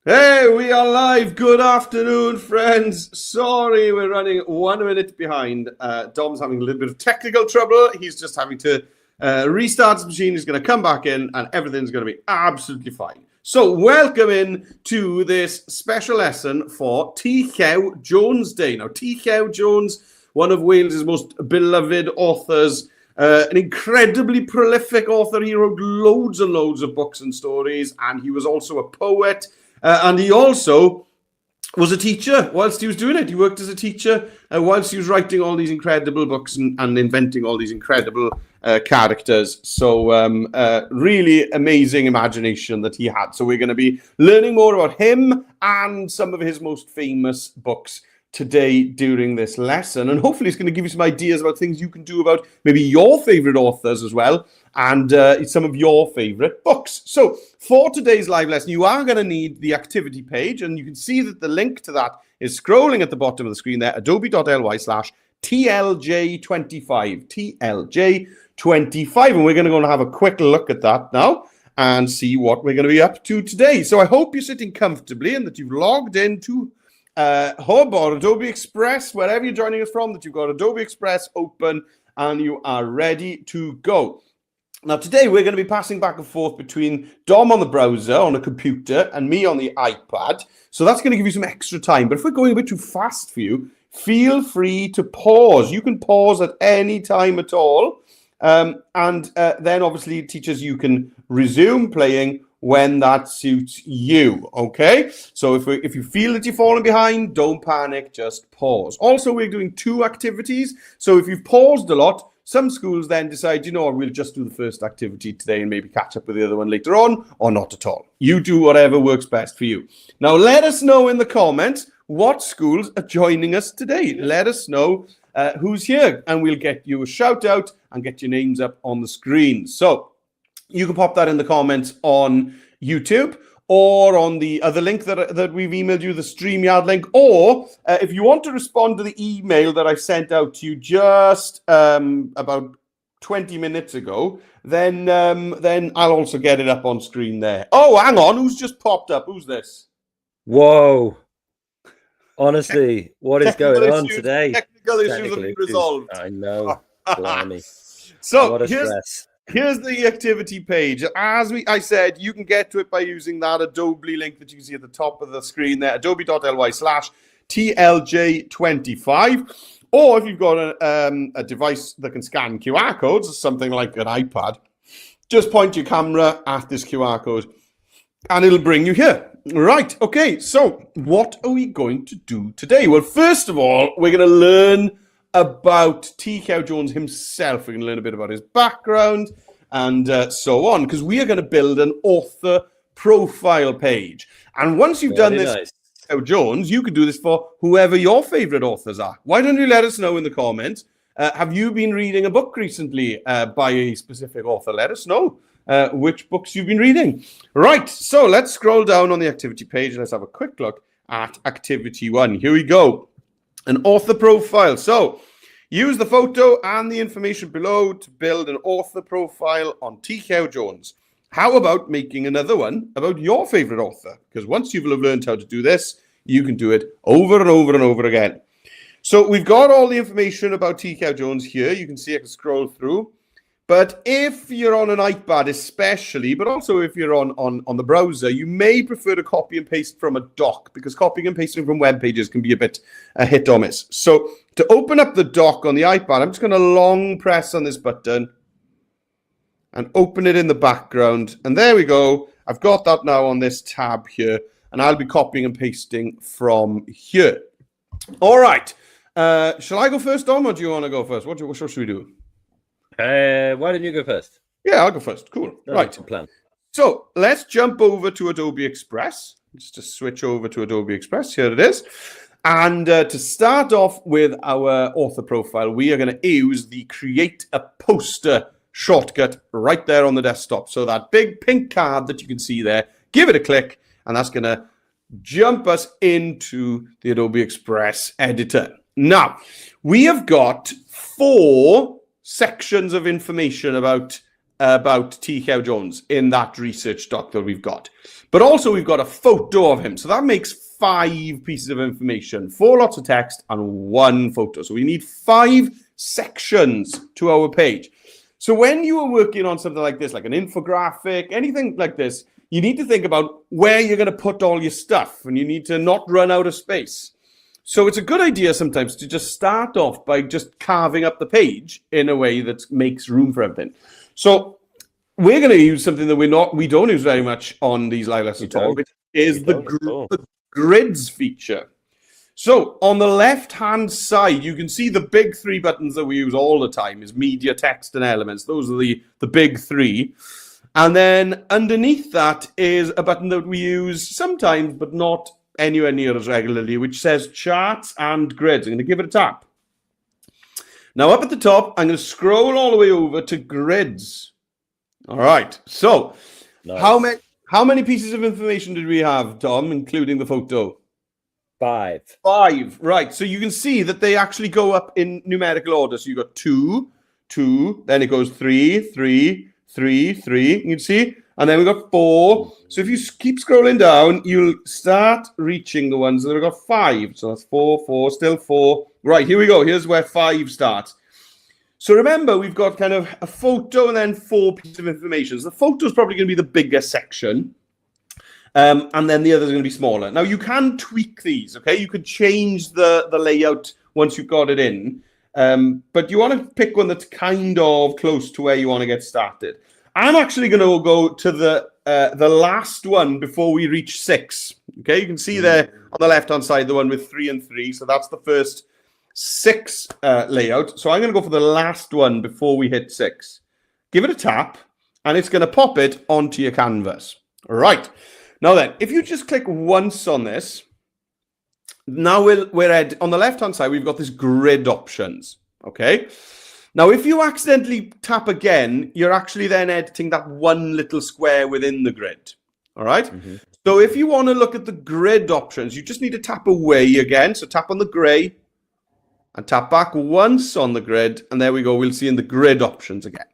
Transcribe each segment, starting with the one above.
Hey, we are live. Good afternoon, friends. Sorry, we're running 1 minute behind. Dom's having a little bit of technical trouble. He's just having to restart his machine. He's going to come back in and everything's going to be absolutely fine. So, welcome in to this special lesson for Llew Jones Day. Now, Llew Jones, one of Wales's most beloved authors, an incredibly prolific author. He wrote loads and loads of books and stories, and he was also a poet. And he also was a teacher whilst he was doing it. He worked as a teacher whilst he was writing all these incredible books and inventing all these incredible characters. So really amazing imagination that he had. So we're going to be learning more about him and some of his most famous books today during this lesson. And hopefully it's going to give you some ideas about things you can do about maybe your favorite authors as well, and some of your favorite books. So for today's live lesson, you are going to need the activity page, and you can see that the link to that is scrolling at the bottom of the screen there, adobe.ly/TLJ25, TLJ25. And we're going to go and have a quick look at that now and see what we're going to be up to today. So I hope you're sitting comfortably and that you've logged into Hub or Adobe Express, wherever you're joining us from, that you've got Adobe Express open and you are ready to go. Now, today we're going to be passing back and forth between Dom on the browser, on a computer, and me on the iPad. So that's going to give you some extra time. But if we're going a bit too fast for you, feel free to pause. You can pause at any time at all. And then, obviously, teachers, you can resume playing when that suits you, okay? So if you feel that you're falling behind, don't panic, just pause. Also, we're doing 2 activities. So if you've paused a lot, some schools then decide, we'll just do the first activity today and maybe catch up with the other one later on, or not at all. You do whatever works best for you. Now, let us know in the comments what schools are joining us today. Let us know who's here, and we'll get you a shout out and get your names up on the screen. So you can pop that in the comments on YouTube or on the other link that we've emailed you, the StreamYard link. Or if you want to respond to the email that I sent out to you just about 20 minutes ago, then I'll also get it up on screen there. Oh, hang on. Who's just popped up? Who's this? Whoa. Honestly, what is going on today? Technical issues have been resolved. I know. Blimey. So here's the activity page. As I said, you can get to it by using that Adobe link that you can see at the top of the screen there, adobe.ly/TLJ25. Or if you've got a device that can scan QR codes, something like an iPad, just point your camera at this QR code and it'll bring you here. Right, okay, so what are we going to do today? Well, first of all, we're going to learn about Llew Jones himself. We're going to learn a bit about his background and so on, because we are going to build an author profile page. And once you've done this, Llew Jones, you can do this for whoever your favorite authors are. Why don't you let us know in the comments? Have you been reading a book recently by a specific author? Let us know which books you've been reading. Right, so let's scroll down on the activity page. Let's have a quick look at activity 1. Here we go. An author profile. So use the photo and the information below to build an author profile on Llew Jones. How about making another one about your favorite author? Because once you've learned how to do this, you can do it over and over and over again. So we've got all the information about Llew Jones here. You can see I can scroll through. But if you're on an iPad especially, but also if you're on the browser, you may prefer to copy and paste from a doc, because copying and pasting from web pages can be a bit hit or miss. So to open up the doc on the iPad, I'm just going to long press on this button and open it in the background. And there we go. I've got that now on this tab here, and I'll be copying and pasting from here. All right. Shall I go first, Dom, or do you want to go first? What should we do? Why don't you go first? Yeah, I'll go first. Cool. Right. Plan. So let's jump over to Adobe Express. Let's just switch over to Adobe Express. Here it is. And to start off with our author profile, we are going to use the Create a Poster shortcut right there on the desktop. So that big pink card that you can see there, give it a click, and that's going to jump us into the Adobe Express editor. Now, we have got 4 sections of information about about T. Llew Jones in that research doc that we've got. But also we've got a photo of him. So that makes 5 pieces of information, 4 lots of text and 1 photo. So we need 5 sections to our page. So when you are working on something like this, like an infographic, anything like this, you need to think about where you're going to put all your stuff, and you need to not run out of space. So it's a good idea sometimes to just start off by just carving up the page in a way that makes room for everything. So we're going to use something that we don't use very much on these live lessons at all, which is the grids feature. So on the left-hand side, you can see the big 3 buttons that we use all the time is media, text, and elements. Those are the big 3. And then underneath that is a button that we use sometimes, but not anywhere near as regularly, which says charts and grids. I'm going to give it a tap. Now up at the top, I'm going to scroll all the way over to grids. All right. So nice. How many pieces of information did we have, Tom, including the photo? 5. 5, right. So you can see that they actually go up in numerical order. So you've got 2, 2, then it goes 3, 3, 3, 3. You can see? And then we've got 4. So if you keep scrolling down, you'll start reaching the ones that have got 5. So that's 4, 4, still 4. Right, here we go. Here's where 5 starts. So remember, we've got kind of a photo and then 4 pieces of information. So the photo is probably going to be the bigger section. And then the others are going to be smaller. Now, you can tweak these, okay? You could change the layout once you've got it in. But you want to pick one that's kind of close to where you want to get started. I'm actually going to go to the last one before we reach 6. Okay, you can see there on the left-hand side, the one with 3 and 3. So that's the first 6 layout. So I'm going to go for the last one before we hit 6. Give it a tap, and it's going to pop it onto your canvas. All right. Now then, if you just click once on this, now we're at, on the left-hand side, we've got this grid options, okay? Now, if you accidentally tap again, you're actually then editing that one little square within the grid, all right? So if you want to look at the grid options, you just need to tap away again. So tap on the gray and tap back once on the grid, and there we go. We'll see in the grid options again.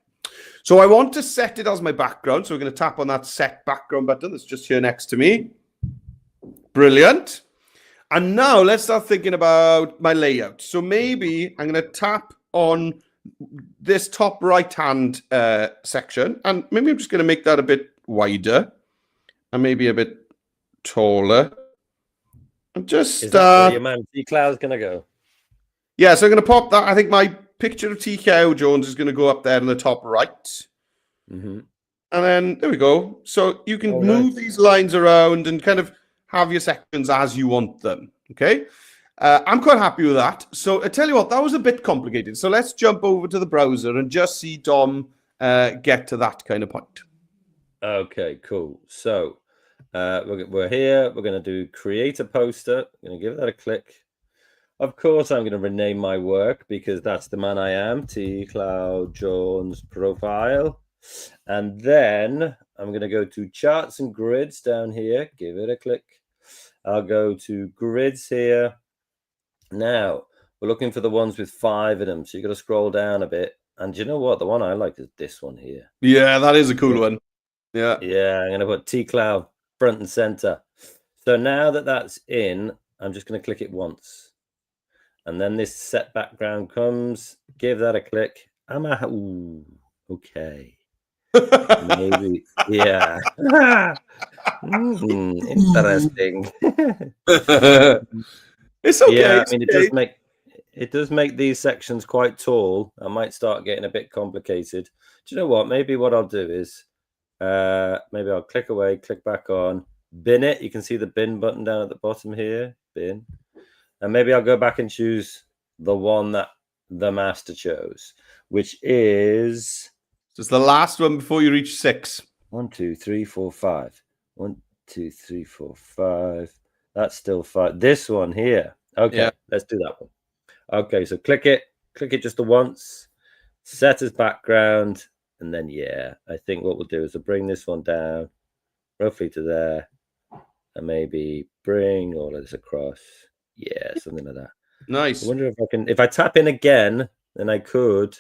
So I want to set it as my background. So we're going to tap on that set background button that's just here next to me. Brilliant. And now let's start thinking about my layout. So maybe I'm going to tap on this top right-hand section. And maybe I'm just going to make that a bit wider and maybe a bit taller. And just... Is that where your man T-Cloud's going to go? Yeah, so I'm going to pop that. I think my picture of T. Llew Jones is going to go up there in the top right. And then there we go. So you can move these lines around and kind of have your sections as you want them. Okay. I'm quite happy with that. So I tell you what, that was a bit complicated. So let's jump over to the browser and just see Dom get to that kind of point. Okay, cool. So we're here. We're going to do create a poster. I'm going to give that a click. Of course, I'm going to rename my work because that's the man I am, T. Llew Jones profile. And then I'm going to go to charts and grids down here. Give it a click. I'll go to grids here. Now, we're looking for the ones with 5 in them. So you've got to scroll down a bit. And do you know what? The one I like is this one here. Yeah, that is a cool one. Yeah. Yeah, I'm going to put T. Llew front and center. So now that that's in, I'm just going to click it once. And then this set background comes. Give that a click. Ooh, okay. Maybe, yeah. Interesting. It's okay. Yeah, I mean, it does make these sections quite tall. I might start getting a bit complicated. Do you know what? Maybe what I'll do is maybe I'll click away, click back on, bin it. You can see the bin button down at the bottom here. Bin. And maybe I'll go back and choose the one that the master chose, which is just the last one before you reach 6. 1, 2, 3, 4, 5. 1, 2, 3, 4, 5. That's still 5. This one here. Okay, yeah. Let's do that one. Okay, so click it just the once, set as background, and then yeah, I think what we'll do is we'll bring this one down roughly to there, and maybe bring all of this across. Yeah, something like that. Nice. I wonder if I can, if I tap in again, then I could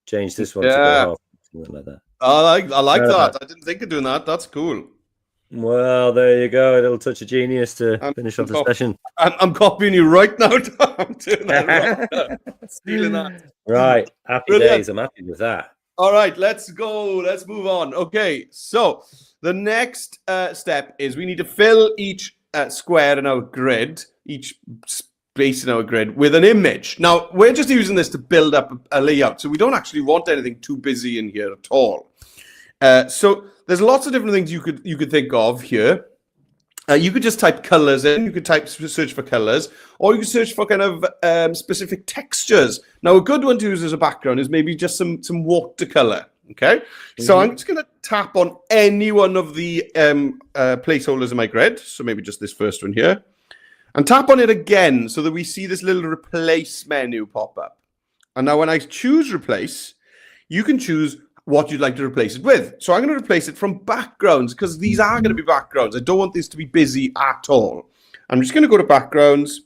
change this one to go half something like that. I like Uh, that. I didn't think of doing that. That's cool. Well, there you go. A little touch of genius to finish off the session. I'm copying you right now, Tom. I'm doing that right now. Stealing that. Right. Happy Brilliant. days. I'm happy with that. All right, let's go. Let's move on. Okay, so the next step is we need to fill each square in our grid, each space in our grid, with an image. Now, we're just using this to build up a layout, so we don't actually want anything too busy in here at all. So there's lots of different things you could think of here. You could just type colors in. You could search for colors, or you could search for kind of specific textures. Now, a good one to use as a background is maybe just some watercolor. Okay, so I'm just going to tap on any one of the placeholders in my grid. So maybe just this first one here, and tap on it again so that we see this little replace menu pop up. And now, when I choose replace, you can choose what you'd like to replace it with. So I'm going to replace it from backgrounds because these are going to be backgrounds. I don't want this to be busy at all. I'm just going to go to backgrounds,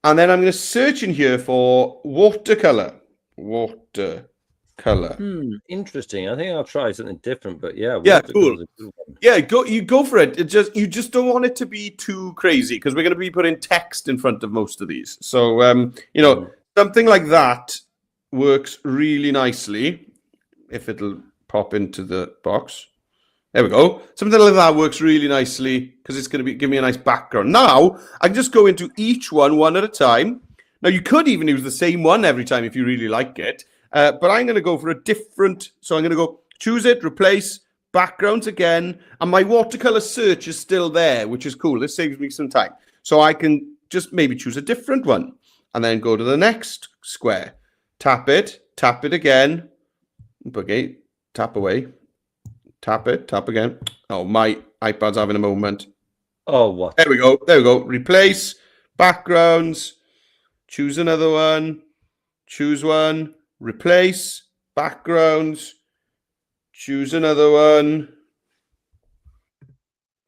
and then I'm going to search in here for watercolor. Watercolor. Interesting. I think I'll try something different, but yeah. Yeah, cool. Yeah, you go for it. You just don't want it to be too crazy because we're going to be putting text in front of most of these. So something like that works really nicely. If it'll pop into the box. There we go. Something like that works really nicely because it's going to give me a nice background. Now, I can just go into each one at a time. Now, you could even use the same one every time if you really like it. But I'm going to go for a different. So I'm going to go choose it, replace, backgrounds again. And my watercolor search is still there, which is cool. This saves me some time. So I can just maybe choose a different one and then go to the next square. Tap it again. Okay, tap away, tap it, tap again. Oh, my iPad's having a moment. Oh, what? There we go. Replace, backgrounds, choose another one, choose one, replace, backgrounds, choose another one,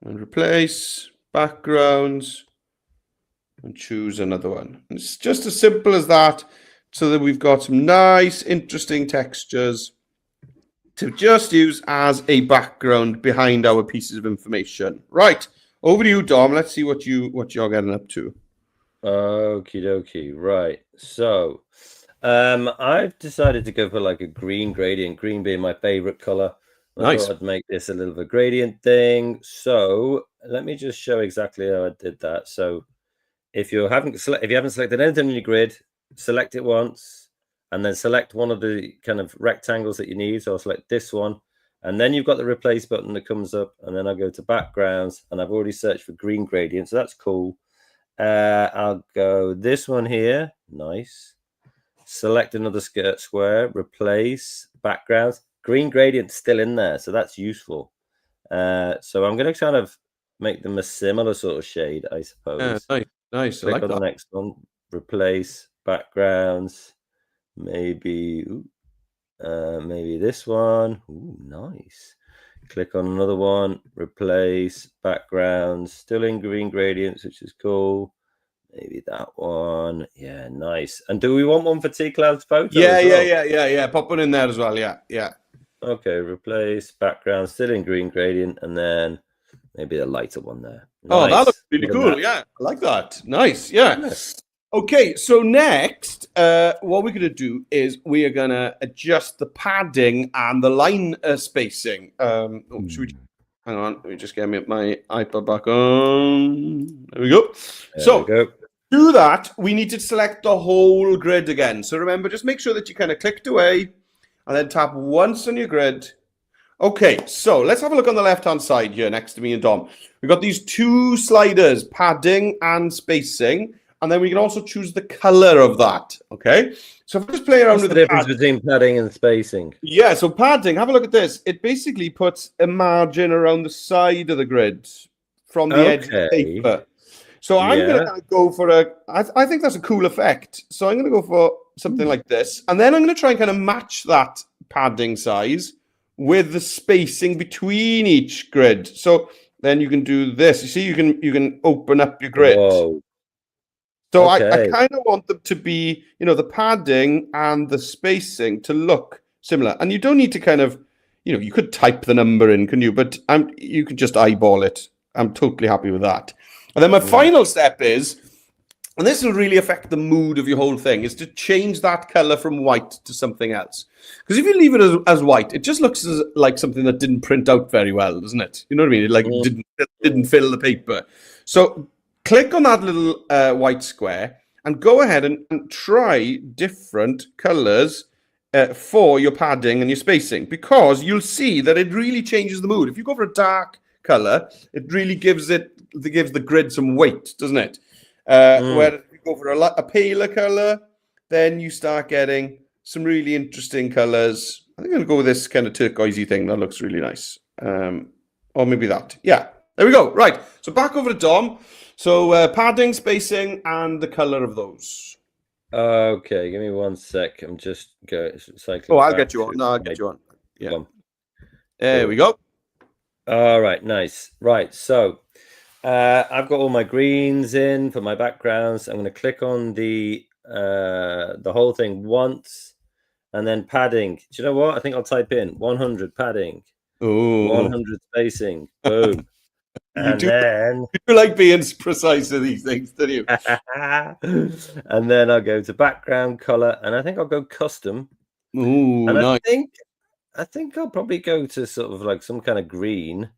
and replace, backgrounds, and choose another one. It's just as simple as that so that we've got some nice, interesting textures to just use as a background behind our pieces of information. Right, over to you, Dom. Let's see what you're getting up to. Okie dokie. Right. So, I've decided to go for like a green gradient. Green being my favorite color. I thought I'd make this a little bit gradient thing. So let me just show exactly how I did that. So if you haven't selected anything in your grid, select it once. And then select one of the kind of rectangles that you need. So I'll select this one. And then you've got the replace button that comes up. And then I'll go to backgrounds. And I've already searched for green gradient. So that's cool. I'll go this one here. Nice. Select another square. Replace. Backgrounds. Green gradient still in there. So that's useful. So I'm going to kind of make them a similar sort of shade, I suppose. Nice. Click on the next one. Replace. Backgrounds. Maybe this one. Ooh, nice. Click on another one, replace, backgrounds, still in green gradients, which is cool. Maybe that one. Yeah, nice. And do we want one for T-Cloud's photo? Yeah. Pop one in there as well. Yeah. Okay, replace, background, still in green gradient, and then maybe a lighter one there. Nice. Oh, that looks really cool. Yeah, I like that. Nice. Yeah. Yes. Okay, so next, what we're going to do is we are going to adjust the padding and the line spacing. Hang on, let me just get my iPad back on. There we go. To do that, we need to select the whole grid again. So remember, just make sure that you kind of clicked away and then tap once on your grid. Okay, so let's have a look on the left-hand side here next to me and Dom. We've got these two sliders, padding and spacing. And then we can also choose the color of that. Okay. So if I just play around with the difference between padding and spacing. Yeah. So padding, have a look at this. It basically puts a margin around the side of the grid from the edge of the paper. So I'm going to go for I think that's a cool effect. So I'm going to go for something like this. And then I'm going to try and kind of match that padding size with the spacing between each grid. So then you can do this. You see, you can open up your grid. Whoa. So I kind of want them to be, the padding and the spacing to look similar. And you don't need to kind of, you could type the number in, can you? But you could just eyeball it. I'm totally happy with that. And then my final step is, and this will really affect the mood of your whole thing, is to change that color from white to something else. Because if you leave it as white, it just looks like something that didn't print out very well, doesn't it? You know what I mean? It like didn't fill the paper. So click on that little white square and go ahead and try different colors for your padding and your spacing, because you'll see that it really changes the mood. If you go for a dark color, it really gives the grid some weight, doesn't it? Where if you go for a paler color, then you start getting some really interesting colors. I think I'm going to go with this kind of turquoisey thing. That looks really nice. Or maybe that. Yeah, there we go. Right. So back over to Dom. So padding, spacing, and the color of those. Okay, give me 1 sec. I'm just cycling. Oh, I'll get you on. No, I'll get you on. Yeah. There we go. All right, nice. Right, so I've got all my greens in for my backgrounds. I'm going to click on the whole thing once, and then padding. Do you know what? I think I'll type in 100 padding, 100 spacing. Boom. And then you like being precise with these things, don't you? And then I'll go to background color, and I think I'll go custom. Ooh, and nice. I think I'll probably go to sort of like some kind of green,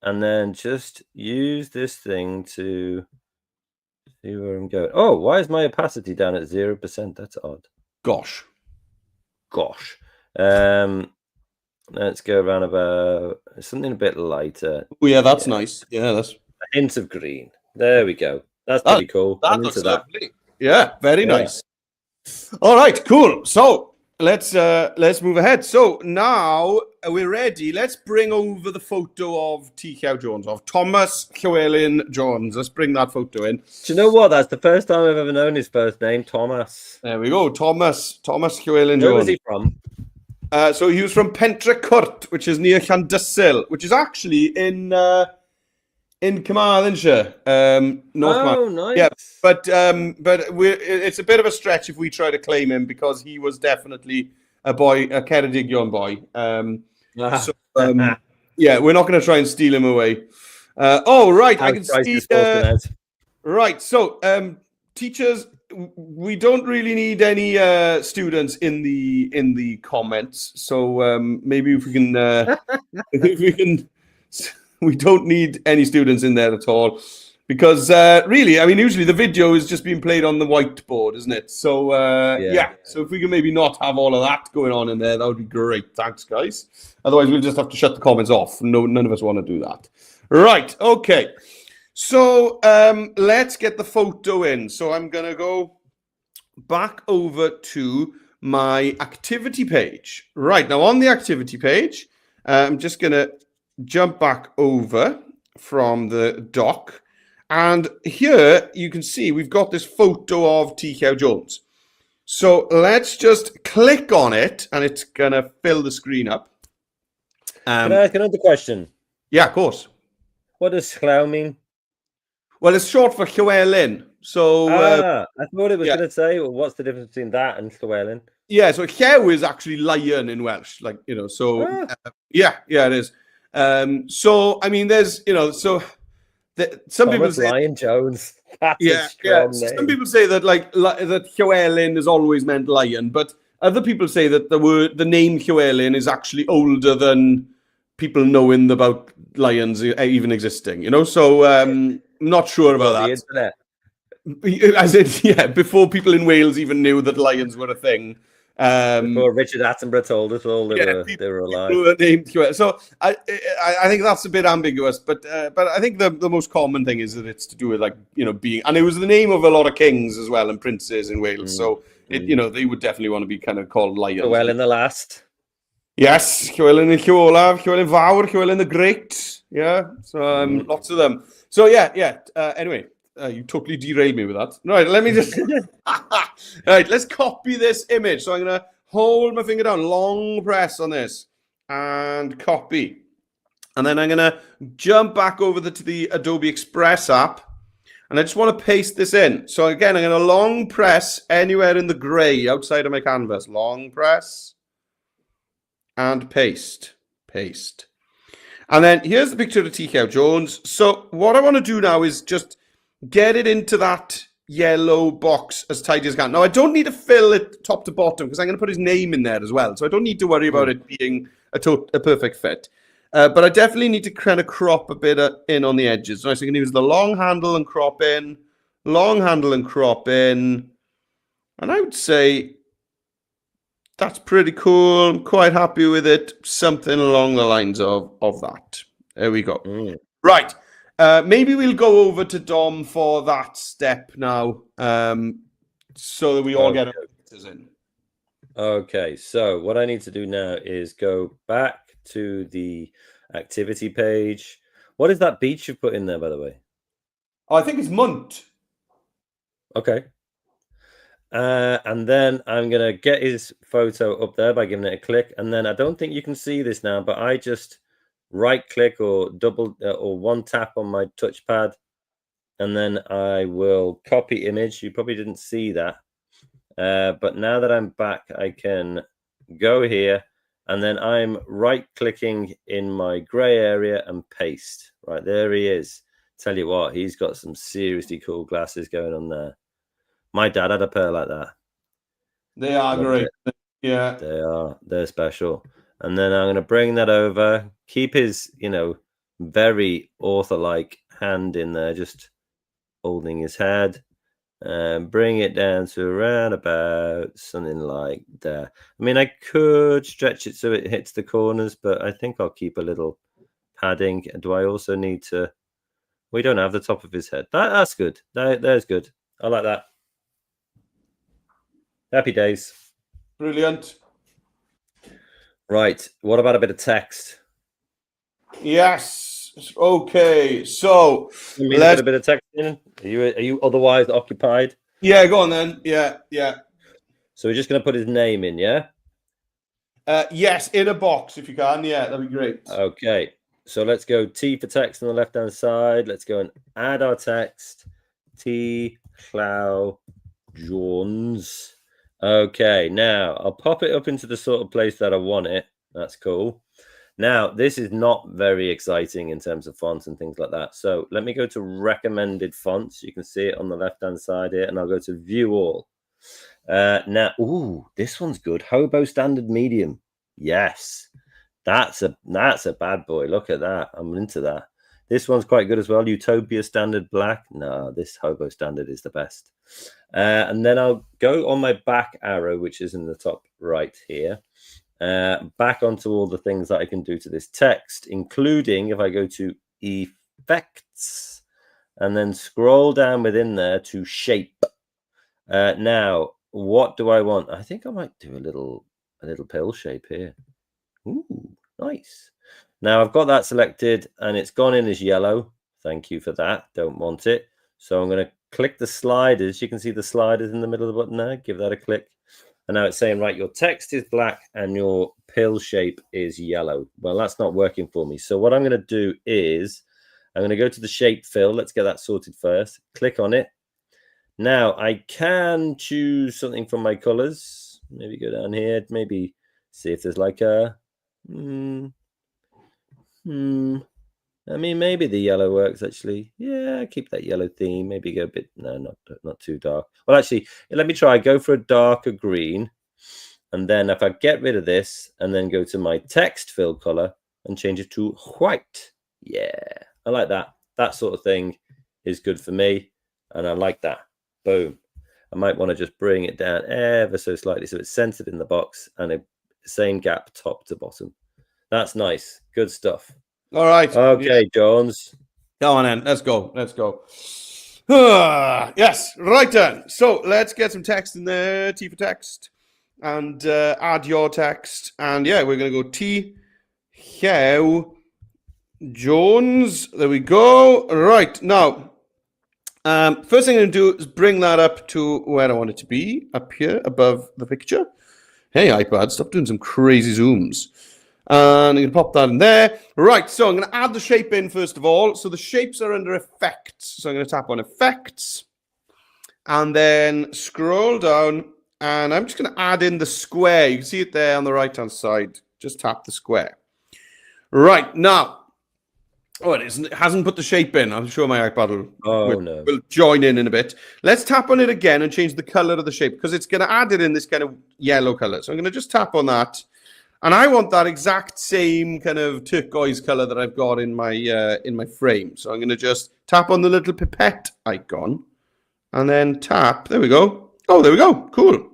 and then just use this thing to see where I'm going. Oh, why is my opacity down at 0%? That's odd. Gosh. Let's go around about something a bit lighter. Oh, yeah, that's nice. Yeah, that's a hint of green. There we go. That's pretty cool. That looks lovely. Yeah, very nice. All right, cool. So let's move ahead. So now we're ready. Let's bring over the photo of T. Llew Jones, of Thomas Llewellyn Jones. Let's bring that photo in. Do you know what? That's the first time I've ever known his first name, Thomas. There we go. Thomas Llewellyn Jones. Where was he from? So he was from Pentre-Cwrt, which is near Llandysul, which is actually in Carmarthenshire, North Carmarthen. Nice. Yeah, but it's a bit of a stretch if we try to claim him, because he was definitely a Ceredigion boy. Yeah, we're not going to try and steal him away. Right, I can see. Right, so teachers, we don't really need any students in the comments. So maybe if we can, we don't need any students in there at all, because really, I mean, usually the video is just being played on the whiteboard, isn't it? So yeah. So if we can maybe not have all of that going on in there, that would be great. Thanks, guys. Otherwise, we'll just have to shut the comments off. No, none of us want to do that. Right. Okay. So let's get the photo in. So I'm going to go back over to my activity page. Right, now on the activity page, I'm just going to jump back over from the doc. And here you can see we've got this photo of T. Llew Jones. So let's just click on it, and it's going to fill the screen up. Can I ask another question? Yeah, of course. What does Llew mean? Well, it's short for Llewellyn. So I thought it was going to say, well, what's the difference between that and Llewellyn? Yeah, so Llew is actually lion in Welsh, like, so yeah, it is. So I mean, there's, some Thomas people say Lion Jones. That's a strong name. Some people say that that Llewellyn has always meant lion, but other people say that the name Llewellyn is actually older than people knowing about lions even existing. So I'm not sure about that. The internet. As in, before people in Wales even knew that lions were a thing. Before Richard Attenborough told us all they were alive. Named so I think that's a bit ambiguous, but I think the most common thing is that it's to do with being, and it was the name of a lot of kings as well and princes in Wales. So they would definitely want to be kind of called lions. Llewellyn the Last. Yes, Llewellyn y Olaf, Llewellyn Fawr, Llewellyn the Great. Yeah, so lots of them. So anyway. You totally derailed me with that. Right, let me just... Right, let's copy this image. So I'm going to hold my finger down, long press on this, and copy. And then I'm going to jump back over to the Adobe Express app, and I just want to paste this in. So again, I'm going to long press anywhere in the gray outside of my canvas. Long press. and paste. Paste. And then here's the picture of T.K. Jones. So what I want to do now is just get it into that yellow box as tight as I can. Now, I don't need to fill it top to bottom because I'm going to put his name in there as well. So I don't need to worry about it being a perfect fit. But I definitely need to kind of crop a bit in on the edges. So I can use the long handle and crop in, long handle and crop in. And I would say that's pretty cool. I'm quite happy with it. Something along the lines of that. There we go. Right. Maybe we'll go over to Dom for that step now, so that we all get our pictures in. Okay, so what I need to do now is go back to the activity page. What is that beach you've put in there, by the way? Oh, I think it's Munt. Okay. And then I'm going to get his photo up there by giving it a click. And then I don't think you can see this now, but I just right click or double or one tap on my touchpad. And then I will copy image. You probably didn't see that. But now that I'm back, I can go here. And then I'm right clicking in my gray area and paste. Right, there he is. Tell you what, he's got some seriously cool glasses going on there. My dad had a pair like that. They are great. Yeah. They are. They're special. And then I'm going to bring that over. Keep his, very author-like hand in there, just holding his head. And bring it down to around about something like that. I mean, I could stretch it so it hits the corners, but I think I'll keep a little padding. Do I also need to... We don't have the top of his head. That's good. There's good. I like that. Happy days. Brilliant. Right. What about a bit of text? Yes. Okay. So let's a bit of text in. Are you otherwise occupied? Yeah, go on then. Yeah. So we're just going to put his name in, yeah? Yes, in a box if you can. Yeah, that'd be great. Okay. So let's go T for text on the left-hand side. Let's go and add our text. T. Llew Jones. Okay, now I'll pop it up into the sort of place that I want it. That's cool. Now, this is not very exciting in terms of fonts and things like that. So let me go to recommended fonts. You can see it on the left-hand side here, and I'll go to view all. Now, this one's good. Hobo standard medium. Yes, that's a bad boy. Look at that. I'm into that. This one's quite good as well. Utopia standard black. No, this Hobo standard is the best. And then I'll go on my back arrow, which is in the top right here, back onto all the things that I can do to this text, including if I go to effects and then scroll down within there to shape. Now, what do I want? I think I might do a little pill shape here. Ooh, nice. Now I've got that selected and it's gone in as yellow. Thank you for that. Don't want it. So I'm going to click the sliders. You can see the sliders in the middle of the button there. Give that a click. And now it's saying, right, your text is black and your pill shape is yellow. Well, that's not working for me. So what I'm going to do is I'm going to go to the shape fill. Let's get that sorted first. Click on it. Now I can choose something from my colors. Maybe go down here. Maybe see if there's like a... I mean, maybe the yellow works actually. Yeah, keep that yellow theme. Maybe go a bit, no, not too dark. Well, actually, let me try. Go for a darker green. And then if I get rid of this and then go to my text fill color and change it to white. Yeah, I like that. That sort of thing is good for me. And I like that. Boom. I might want to just bring it down ever so slightly so it's centered in the box and a same gap top to bottom. That's nice. Good stuff. All right. Okay, yeah. Jones. Come on then. Let's go. Yes. Right then. So let's get some text in there. T for text. And add your text. And yeah, we're going to go T. Llew Jones. There we go. Right. Now, first thing I'm going to do is bring that up to where I want it to be. Up here above the picture. Hey, iPad, stop doing some crazy zooms. And I'm going to pop that in there. Right, so I'm going to add the shape in first of all. So the shapes are under effects. So I'm going to tap on effects. And then scroll down. And I'm just going to add in the square. You can see it there on the right-hand side. Just tap the square. Right, now. Oh, it hasn't put the shape in. I'm sure my iPad will join in a bit. Let's tap on it again and change the color of the shape because it's going to add it in this kind of yellow color. So I'm going to just tap on that. And I want that exact same kind of turquoise color that I've got in my frame. So I'm going to just tap on the little pipette icon and then tap. There we go. Oh, there we go. Cool.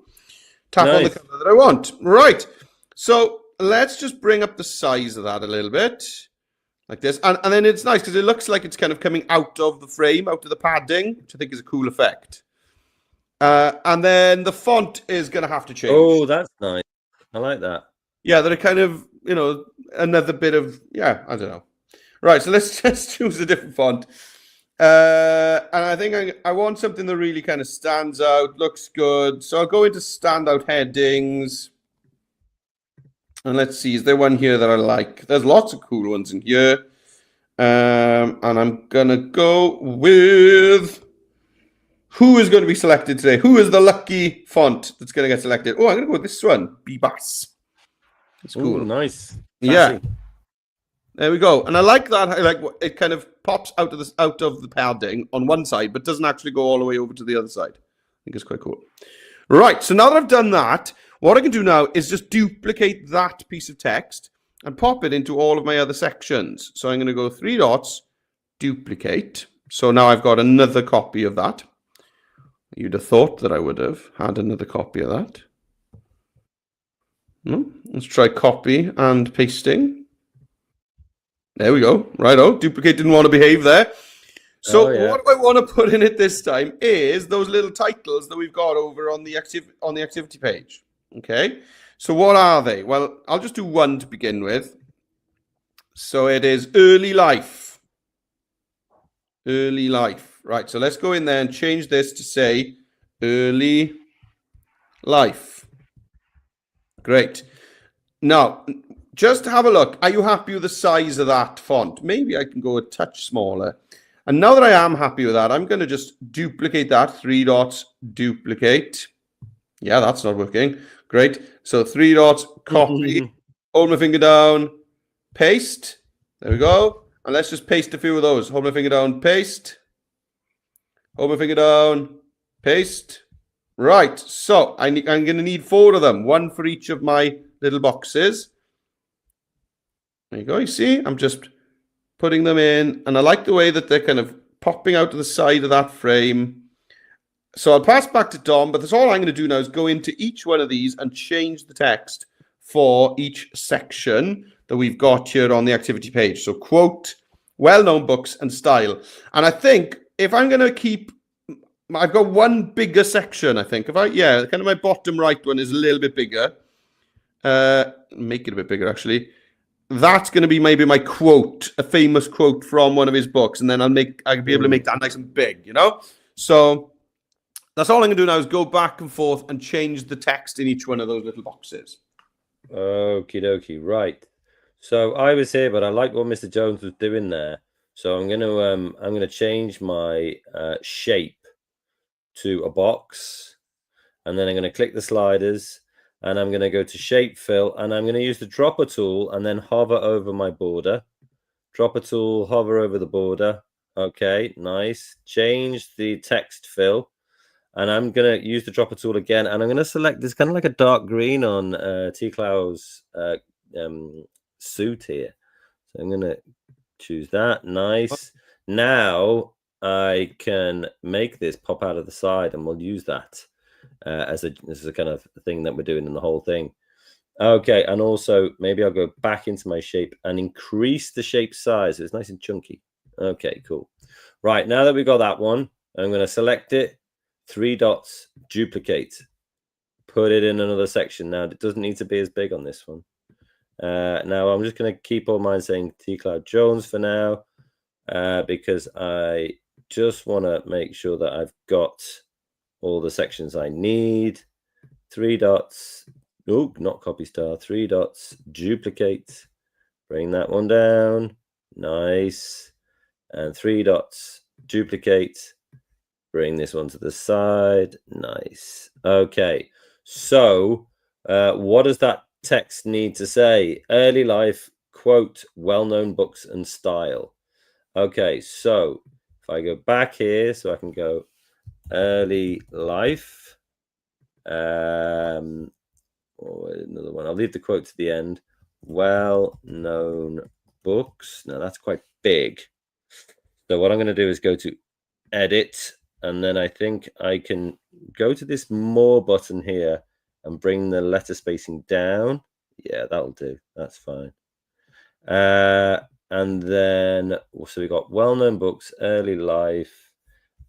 Tap on the color that I want. Right. So let's just bring up the size of that a little bit. Like this. And then it's nice because it looks like it's kind of coming out of the frame, out of the padding, which I think is a cool effect. And then the font is going to have to change. Oh, that's nice. I like that. Yeah, they're kind of, another bit of, I don't know. Right, so let's just choose a different font. And I think I want something that really kind of stands out, looks good. So I'll go into standout headings. And let's see, is there one here that I like? There's lots of cool ones in here. And I'm going to go with... Who is going to be selected today? Who is the lucky font that's going to get selected? Oh, I'm going to go with this one, Bebas. It's cool. Ooh, nice. Classy. Yeah. There we go. And I like that. I like it kind of pops out of the padding on one side, but doesn't actually go all the way over to the other side. I think it's quite cool. Right. So now that I've done that, what I can do now is just duplicate that piece of text and pop it into all of my other sections. So I'm going to go 3 dots, duplicate. So now I've got another copy of that. You'd have thought that I would have had another copy of that. No, let's try copy and pasting. There we go. Righto. Duplicate didn't want to behave there. So what I want to put in it this time is those little titles that we've got over on the activity page. Okay. So what are they? Well, I'll just do one to begin with. So it is early life. Early life. Right. So let's go in there and change this to say early life. Great. Now, just have a look. Are you happy with the size of that font? Maybe I can go a touch smaller. And now that I am happy with that, I'm going to just duplicate that. 3 dots, duplicate. Yeah, that's not working. Great. So 3 dots, copy, hold my finger down, paste. There we go. And let's just paste a few of those. Hold my finger down, paste. Hold my finger down, paste. Right. So I'm going to need 4 of them, 1 for each of my little boxes. There you go. You see, I'm just putting them in. And I like the way that they're kind of popping out to the side of that frame. So I'll pass back to Dom, but that's all I'm going to do now is go into each one of these and change the text for each section that we've got here on the activity page. So quote, well-known books and style. And I think if I'm going to keep, I've got one bigger section, I think. Kind of my bottom right one is a little bit bigger. Make it a bit bigger, actually. That's going to be maybe my quote, a famous quote from one of his books. And then I'll be able to make that nice and big, So that's all I'm going to do now is go back and forth and change the text in each one of those little boxes. Okie dokie, right. So I was here, but I like what Mr. Jones was doing there. So I'm gonna change my shape to a box, and then I'm gonna click the sliders, and I'm gonna go to shape fill, and I'm gonna use the dropper tool, and then hover over my border. Dropper tool, hover over the border. Okay, nice. Change the text fill. And I'm going to use the dropper tool again. And I'm going to select this kind of like a dark green on T. Clow's suit here. So I'm going to choose that. Nice. Now I can make this pop out of the side, and we'll use that as a kind of thing that we're doing in the whole thing. Okay. And also maybe I'll go back into my shape and increase the shape size. So it's nice and chunky. Okay, cool. Right. Now that we've got that one, I'm going to select it. 3 dots, duplicate, put it in another section. Now, it doesn't need to be as big on this one. Now, I'm just going to keep all mine saying T. Cloud Jones for now, because I just want to make sure that I've got all the sections I need. 3 dots. Oh, not copy star. 3 dots, duplicate, bring that one down. Nice. And 3 dots, duplicate. Bring this one to the side. Nice. Okay. So what does that text need to say? Early life, quote, well-known books and style. Okay, so if I go back here, so I can go early life. Another one. I'll leave the quote to the end. Well-known books. Now that's quite big. So what I'm going to do is go to edit, and then I think I can go to this more button here and bring the letter spacing down. Yeah, that'll do. That's fine. And then so we got well-known books, early life,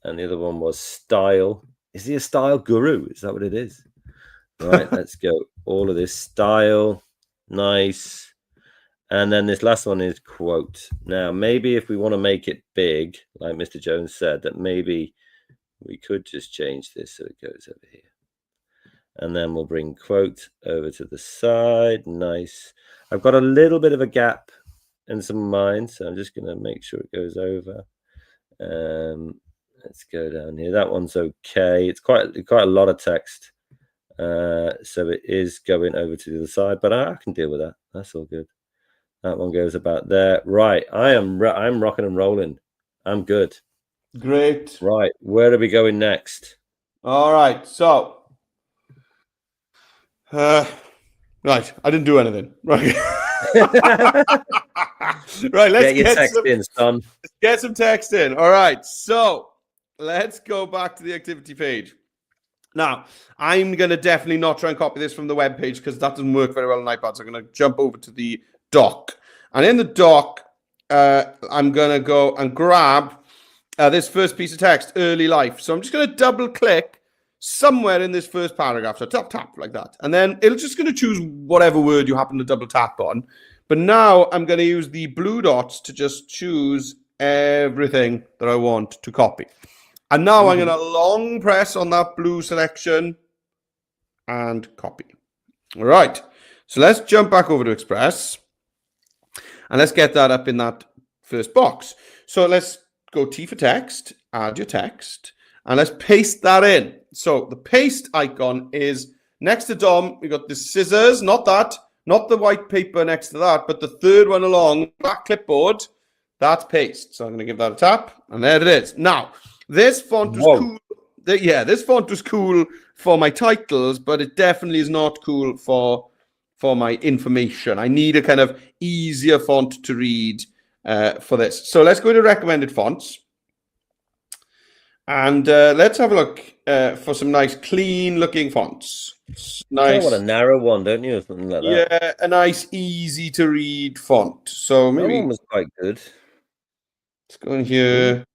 and the other one was style. Is he a style guru? Is that what it is? Right, let's go. All of this style. Nice. And then this last one is quote. Now, maybe if we want to make it big, like Mr. Jones said, that maybe we could just change this so it goes over here. And then we'll bring quote over to the side. Nice. I've got a little bit of a gap in some of mine, so I'm just going to make sure it goes over. Let's go down here. That one's okay. It's quite a lot of text. So it is going over to the other side, but I can deal with that. That's all good. That one goes about there. Right. I'm rocking and rolling. I'm good. Great. Right. Where are we going next? All right. So, right. I didn't do anything. Right. Right. Let's get your text in, son. Let's get some text in. All right. So let's go back to the activity page. Now, I'm going to definitely not try and copy this from the web page because that doesn't work very well on iPad. So I'm going to jump over to the doc. And in the doc, I'm going to go and grab this first piece of text, early life. So I'm just going to double click somewhere in this first paragraph. So tap like that. And then it's just going to choose whatever word you happen to double tap on. But now I'm going to use the blue dots to just choose everything that I want to copy. And now I'm going to long press on that blue selection and copy. All right. So let's jump back over to Express. And let's get that up in that first box. So let's go T for text, add your text, and let's paste that in. So the paste icon is next to Dom. We got the scissors, not the white paper next to that, but the third one along, that clipboard, that's paste. So I'm going to give that a tap, and there it is. Now, this font was cool. Yeah, this font was cool for my titles, but it definitely is not cool for my information. I need a kind of easier font to read for this. So let's go to recommended fonts. And let's have a look for some nice, clean-looking fonts. Nice. You want a narrow one, don't you? Or something like that. Yeah, a nice, easy-to-read font. So maybe that one was quite good. Let's go in here.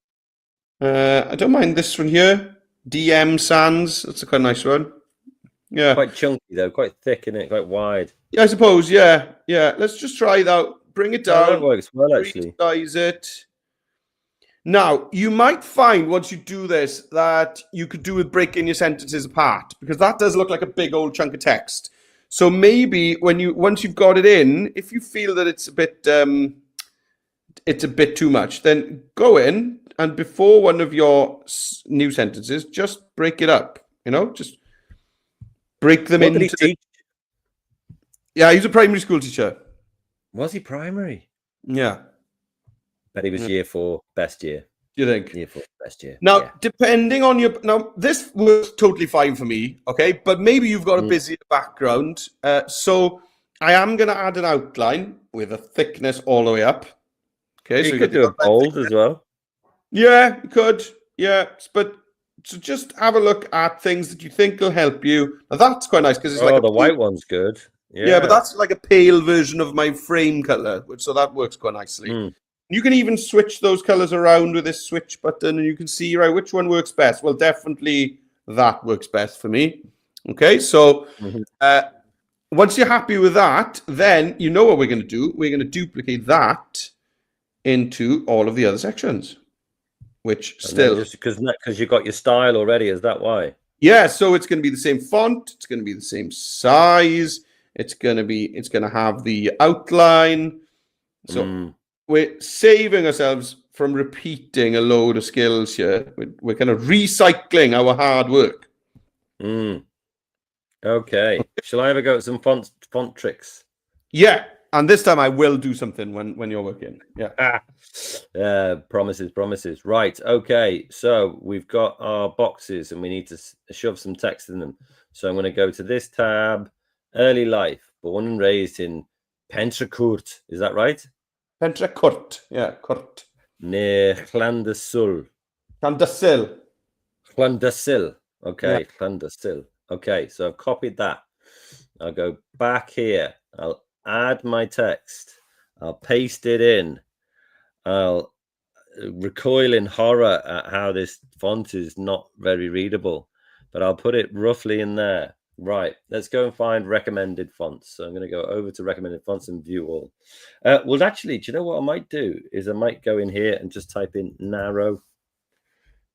I don't mind this one here. DM Sans. That's a quite nice one. Yeah. Quite chunky, though. Quite thick, isn't it? Quite wide. Yeah, I suppose. Yeah. Yeah. Let's just try that. Bring it down. That works well, actually. Resize it. Now, you might find once you do this that you could do with breaking your sentences apart because that does look like a big old chunk of text. So maybe once you've got it in, if you feel that it's a bit too much, then go in and before one of your new sentences, just break it up. Just break them into. What did he teach? Yeah, he's a primary school teacher. Was he primary? Yeah. But he was year 4, best year. You think? Year 4, best year. Now, depending on this works totally fine for me, okay? But maybe you've got a busier background. So I am going to add an outline with a thickness all the way up. Okay, you could do a bold as well. Yeah, you could. Yeah, but so just have a look at things that you think will help you. Now, that's quite nice because it's like the white one's good. Yeah, but that's like a pale version of my frame color, so that works quite nicely. You can even switch those colors around with this switch button, and you can see which one works best. Well, definitely that works best for me. Okay, so once you're happy with that, then you know what we're going to do. We're going to duplicate that into all of the other sections, which still just because you got your style already. Is that why? Yeah, so it's going to be the same font. It's going to be the same size. It's going to have the outline. So we're saving ourselves from repeating a load of skills here. We're kind of recycling our hard work. And Okay. Shall I ever go at some font tricks? Yeah, and this time I will do something when you're working. Yeah. Promises. Right. Okay. So we've got our boxes and we need to shove some text in them. So I'm going to go to this tab, early life, born and raised in Pentracourt. Is that right? Pentracourt. Yeah, Court. Near Llandersul. Llandersil. Llandersil. Okay. Yeah. Llandersil. Okay. So I've copied that. I'll go back here. I'll add my text. I'll paste it in. I'll recoil in horror at how this font is not very readable, but I'll put it roughly in there. Right, let's go and find recommended fonts. So I'm going to go over to recommended fonts and view all. Well, actually, do you know what I might do is I might go in here and just type in narrow.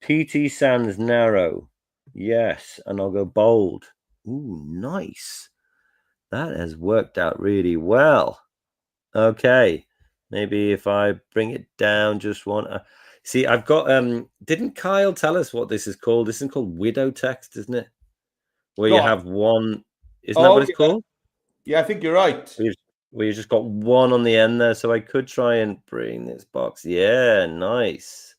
PT Sans narrow. Yes, and I'll go bold. Ooh, nice. That has worked out really well. Okay. Maybe if I bring it down just one. See, I've got. Didn't Kyle tell us what this is called? This is called widow text, isn't it? Where you have one. Isn't that what it's called? Yeah, I think you're right. Where you just got one on the end there. So I could try and bring this box. Yeah, nice.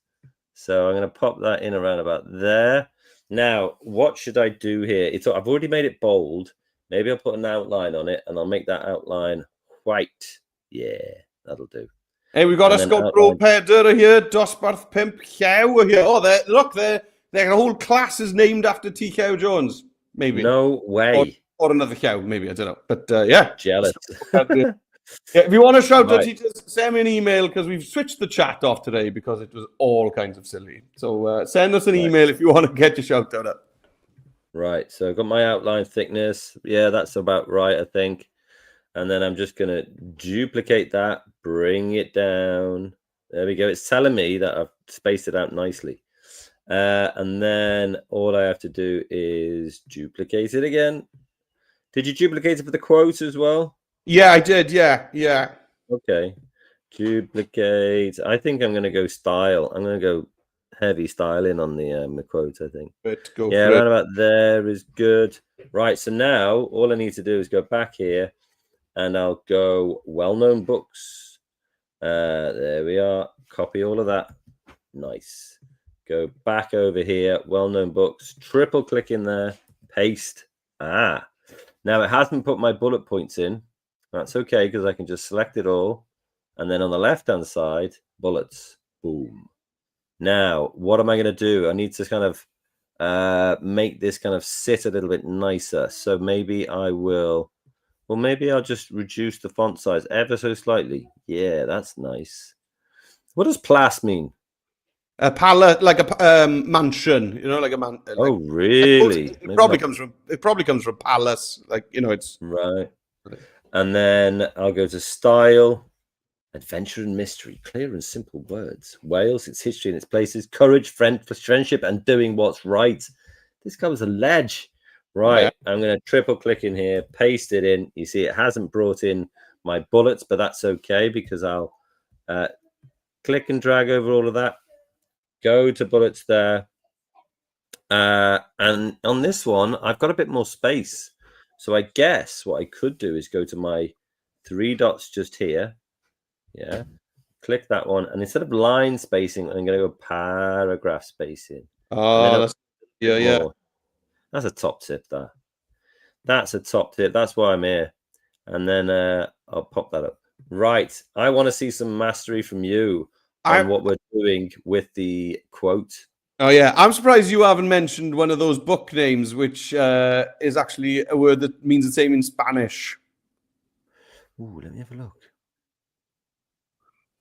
So I'm going to pop that in around about there. Now, what should I do here? I've already made it bold. Maybe I'll put an outline on it, and I'll make that outline white. Yeah. That'll do. Hey, we've got a sculptural Pedder here, Dosbarth Pimp, Llew here. Oh, look, the whole class is named after T. Llew Jones. Maybe. No way. Or another Llew, maybe. I don't know. But yeah. Jealous. Yeah, if you want to shout out teachers, send me an email because we've switched the chat off today because it was all kinds of silly. So send us an email if you want to get your shout out up. Right. So I've got my outline thickness. Yeah, that's about right, I think. And then I'm just going to duplicate that, bring it down. There we go. It's telling me that I've spaced it out nicely. And then all I have to do is duplicate it again. Did you duplicate it for the quote as well? Yeah, I did. Yeah. Okay. Duplicate. I think I'm going to go style. I'm going to go heavy styling on the quote, I think. Yeah, around about there is good. Right. So now all I need to do is go back here. And I'll go well-known books. There we are. Copy all of that. Nice. Go back over here. Well-known books. Triple click in there. Paste. Now it hasn't put my bullet points in. That's okay because I can just select it all. And then on the left-hand side, bullets. Boom. Now, what am I going to do? I need to kind of make this kind of sit a little bit nicer. So maybe I will... Well, maybe I'll just reduce the font size ever so slightly. Yeah, that's nice. What does palace mean? A palace, like a mansion, you know, like a man. Like, oh, really? It probably comes from palace, like it's right. And then I'll go to style, adventure and mystery, clear and simple words. Wales, its history and its places, courage, friendship, and doing what's right. This covers a ledge. Right, yeah. I'm going to triple click in here, paste it in. You see, it hasn't brought in my bullets, but that's okay because I'll click and drag over all of that. Go to bullets there. And on this one, I've got a bit more space. So I guess what I could do is go to my 3 dots just here. Yeah, click that one. And instead of line spacing, I'm going to go paragraph spacing. Oh, yeah. That's a top tip there. That's a top tip. That's why I'm here. And then I'll pop that up. Right. I want to see some mastery from you on what we're doing with the quote. Oh, yeah. I'm surprised you haven't mentioned one of those book names, which is actually a word that means the same in Spanish. Ooh, let me have a look.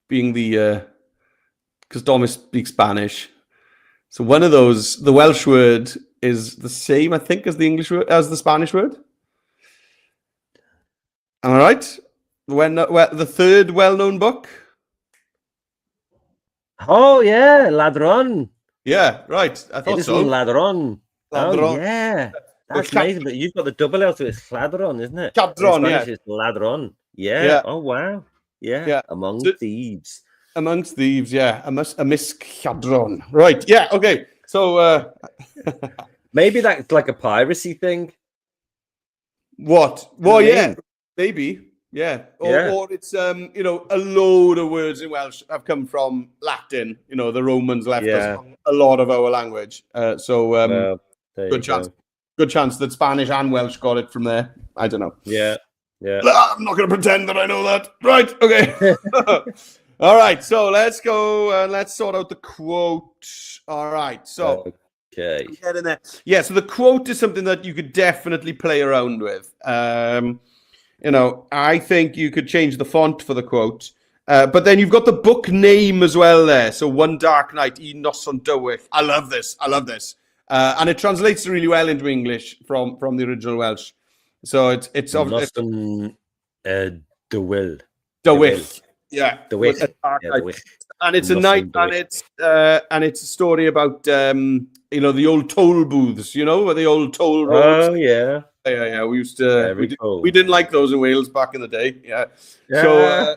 Being because Thomas speaks Spanish. So one of those, the Welsh word is the same, I think, as the English word, as the Spanish word. Am I right? The third well-known book. Oh yeah, ladrón. Yeah, right. I thought so. Ladrón. Oh yeah, that's amazing. But you've got the double L, so it's ladrón, isn't it? Ladrón, yeah. It's ladrón. Yeah. Oh wow. Yeah. Among thieves. Amongst thieves, yeah. A miscadron. Right. Yeah. Okay. So maybe that's like a piracy thing. What? The Well, yeah, name. maybe. Yeah. Yeah. Or it's you know, a load of words in Welsh have come from Latin. You know, the Romans left us Yeah. a lot of our language. So Well, there good you chance. go. Good chance that Spanish and Welsh got it from there. I don't know. Yeah. Yeah. I'm not going to pretend that I know that. Right. Okay. All right. So let's go and let's sort out the quote. All right. So Okay. get in there. Yeah. So the quote is something that you could definitely play around with. You know, I think you could change the font for the quote. But then you've got the book name as well there. So One Dark Night, Un Noson Dywyll. I love this. I love this. And it translates really well into English from the original Welsh. So it's Noson Dywyll. Dywyll. Yeah. Dywyll. Dark Yeah, Night. Dywyll. And it's a night, and it's a story about you know, the old toll booths, you know, the old toll roads. Oh yeah. Yeah. We used to. Cool. We didn't like those in Wales back in the day. Yeah. Yeah. So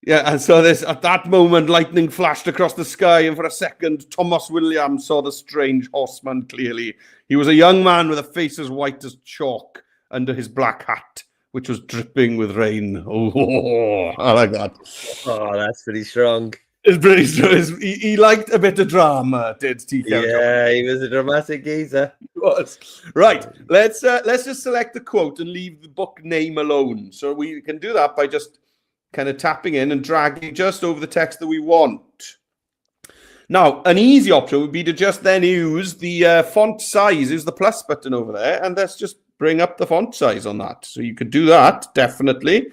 yeah, and so this at that moment, lightning flashed across the sky, and for a second, Thomas Williams saw the strange horseman clearly. He was a young man with a face as white as chalk under his black hat, which was dripping with rain. Oh, I like that. Oh, that's pretty strong. It's pretty strong. He liked a bit of drama, did T. Yeah, he was a dramatic geezer. He was. Right. Let's just select the quote and leave the book name alone. So we can do that by just kind of tapping in and dragging just over the text that we want. Now, an easy option would be to just then use the font size, use the plus button over there, and let's just bring up the font size on that. So you could do that, definitely.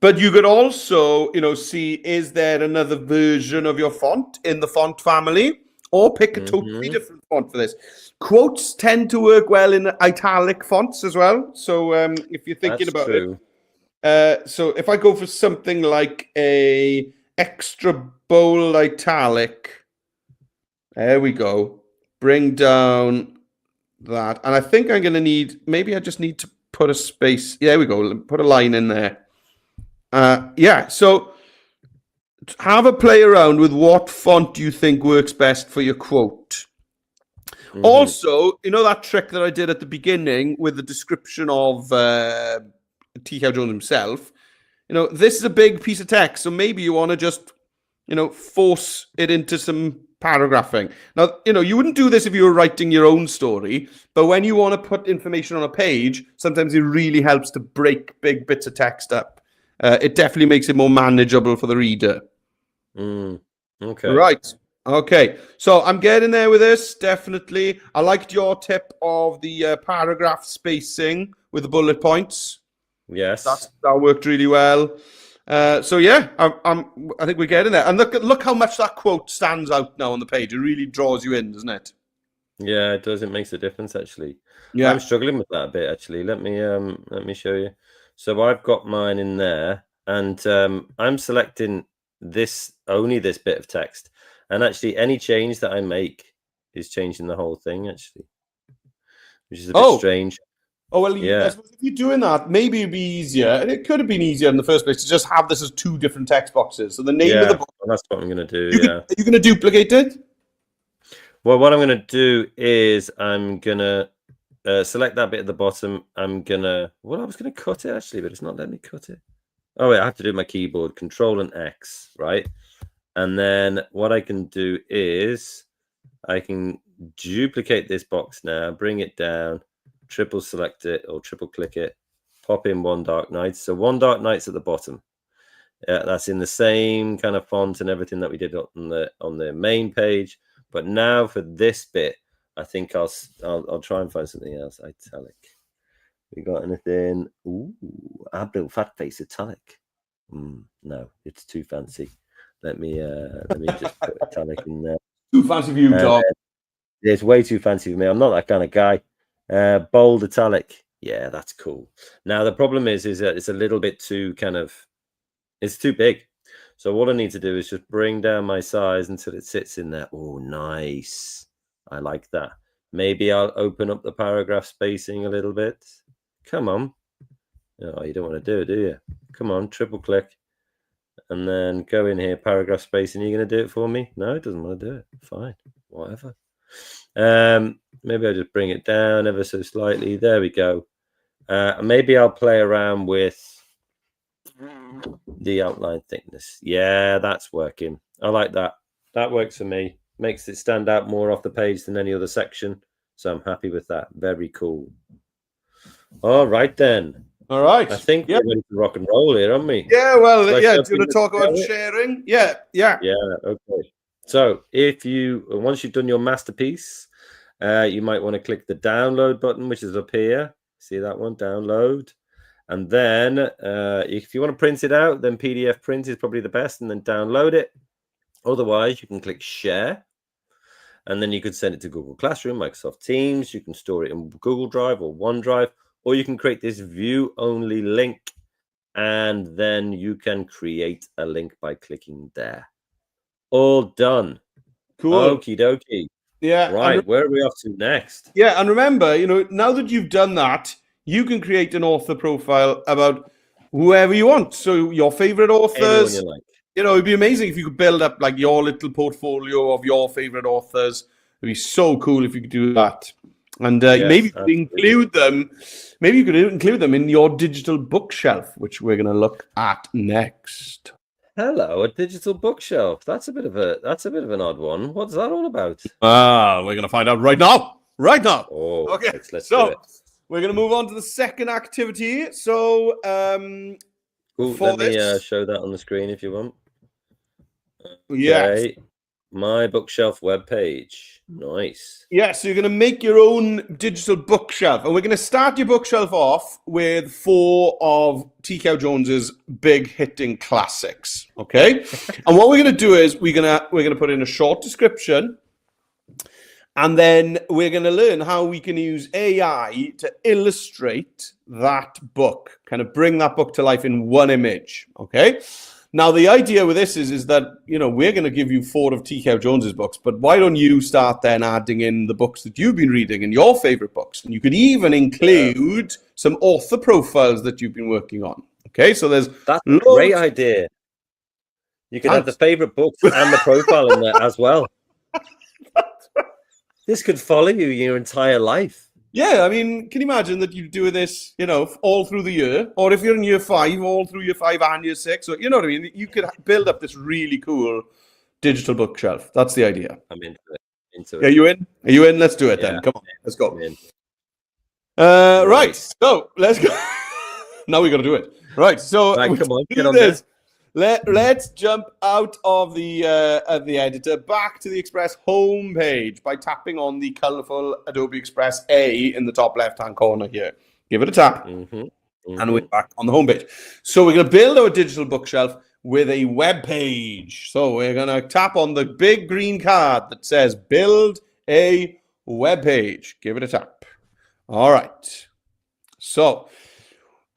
But you could also, you know, see, is there another version of your font in the font family? Or pick a totally different font for this. Quotes tend to work well in italic fonts as well. So if you're thinking about it. So if I go for something like a extra bold italic, there we go. Bring down that. And I think I'm going to need, maybe I just need to put a space. Yeah, there we go. Put a line in there. Yeah, so have a play around with what font you think works best for your quote. Also, you know that trick that I did at the beginning with the description of T. Llew Jones himself? You know, this is a big piece of text, so maybe you want to just, you know, force it into some paragraphing. Now, you know, you wouldn't do this if you were writing your own story, but when you want to put information on a page, sometimes it really helps to break big bits of text up. It definitely makes it more manageable for the reader. Okay. Right. Okay. So I'm getting there with this, definitely. I liked your tip of the paragraph spacing with the bullet points. Yes. That worked really well. So yeah, I think we're getting there. And look how much that quote stands out now on the page. It really draws you in, doesn't it? Yeah, it does. It makes a difference, actually. Yeah. I'm struggling with that a bit, actually. Let me show you. So I've got mine in there, and I'm selecting only this bit of text. And actually, any change that I make is changing the whole thing, actually, which is a bit strange. Oh, well, yeah. I suppose if you're doing that, maybe it'd be easier. And it could have been easier in the first place to just have this as two different text boxes. So the name of the book. Well, that's what I'm going to do, Are you going to duplicate it? Well, what I'm going to do is I'm going to select that bit at the bottom. I'm going to... Well, I was going to cut it, actually, but it's not letting me cut it. Oh, wait, I have to do my keyboard. Control and X, right? And then what I can do is I can duplicate this box now, bring it down, triple select it or triple click it, pop in One Dark Night. So One Dark Night's at the bottom. That's in the same kind of font and everything that we did on the main page. But now for this bit, I think I'll try and find something else. Italic. We got anything? Ooh, Abdul Fat Face Italic. No, it's too fancy. Let me just put italic in there. Too fancy for you, Tom. It's way too fancy for me. I'm not that kind of guy. Bold italic. Yeah, that's cool. Now the problem is that it's a little bit too it's too big. So what I need to do is just bring down my size until it sits in there. Oh, nice. I like that. Maybe I'll open up the paragraph spacing a little bit. Come on. Oh, you don't want to do it, do you? Come on, triple click. And then go in here, paragraph spacing. Are you going to do it for me? No, it doesn't want to do it. Fine, whatever. Maybe I'll just bring it down ever so slightly. There we go. Maybe I'll play around with the outline thickness. Yeah, that's working. I like that. That works for me. Makes it stand out more off the page than any other section. So I'm happy with that. Very cool. All right, then. All right. I think we're ready to rock and roll here, aren't we? Yeah, well, Do yeah. Do you want to talk about sharing? Yeah. Yeah, okay. So once you've done your masterpiece, you might want to click the download button, which is up here. See that one? Download. And then if you want to print it out, then PDF print is probably the best, and then download it. Otherwise, you can click share, and then you could send it to Google Classroom, Microsoft Teams. You can store it in Google Drive or OneDrive, or you can create this view-only link, and then you can create a link by clicking there. All done. Cool. Okie dokie. Yeah. Right. Where are we off to next? Yeah, and remember, now that you've done that, you can create an author profile about whoever you want. So your favorite authors. Anyone you like. It'd be amazing if you could build up like your little portfolio of your favorite authors. It'd be so cool if you could do that. And maybe you could include them. Maybe you could include them in your digital bookshelf, which we're going to look at next. Hello, a digital bookshelf. That's a bit of an odd one. What's that all about? We're going to find out right now. Right now. Oh, okay. Let's so do it. We're going to move on to the second activity. So, cool. Let me show that on the screen if you want. Yes. Okay. My bookshelf webpage. Nice. Yeah, so you're going to make your own digital bookshelf. And we're going to start your bookshelf off with 4 of T. Cow Jones's big hitting classics. Okay? And what we're going to do is we're going to put in a short description. And then we're going to learn how we can use AI to illustrate that book, kind of bring that book to life in one image. Okay? Now, the idea with this is that, we're going to give you 4 of T. Cow Jones's books, but why don't you start then adding in the books that you've been reading and your favorite books? And you could even include some author profiles that you've been working on. Okay, so that's a great idea. You can have the favorite books and the profile in there as well. This could follow you your entire life. Yeah, I mean, can you imagine that you do this, all through the year? Or if you're in year 5, all through year 5 and year 6. So, you know what I mean? You could build up this really cool digital bookshelf. That's the idea. I'm into it. Are you in? Are you in? Let's do it then. Come on, let's go. Right, so let's go. Now we got to do it. Right, so come on, get on this. Let's jump out of the editor back to the Express homepage by tapping on the colorful Adobe Express A in the top left-hand corner here. Give it a tap, and we're back on the homepage. So we're going to build our digital bookshelf with a web page. So we're going to tap on the big green card that says "Build a web page." Give it a tap. All right. So.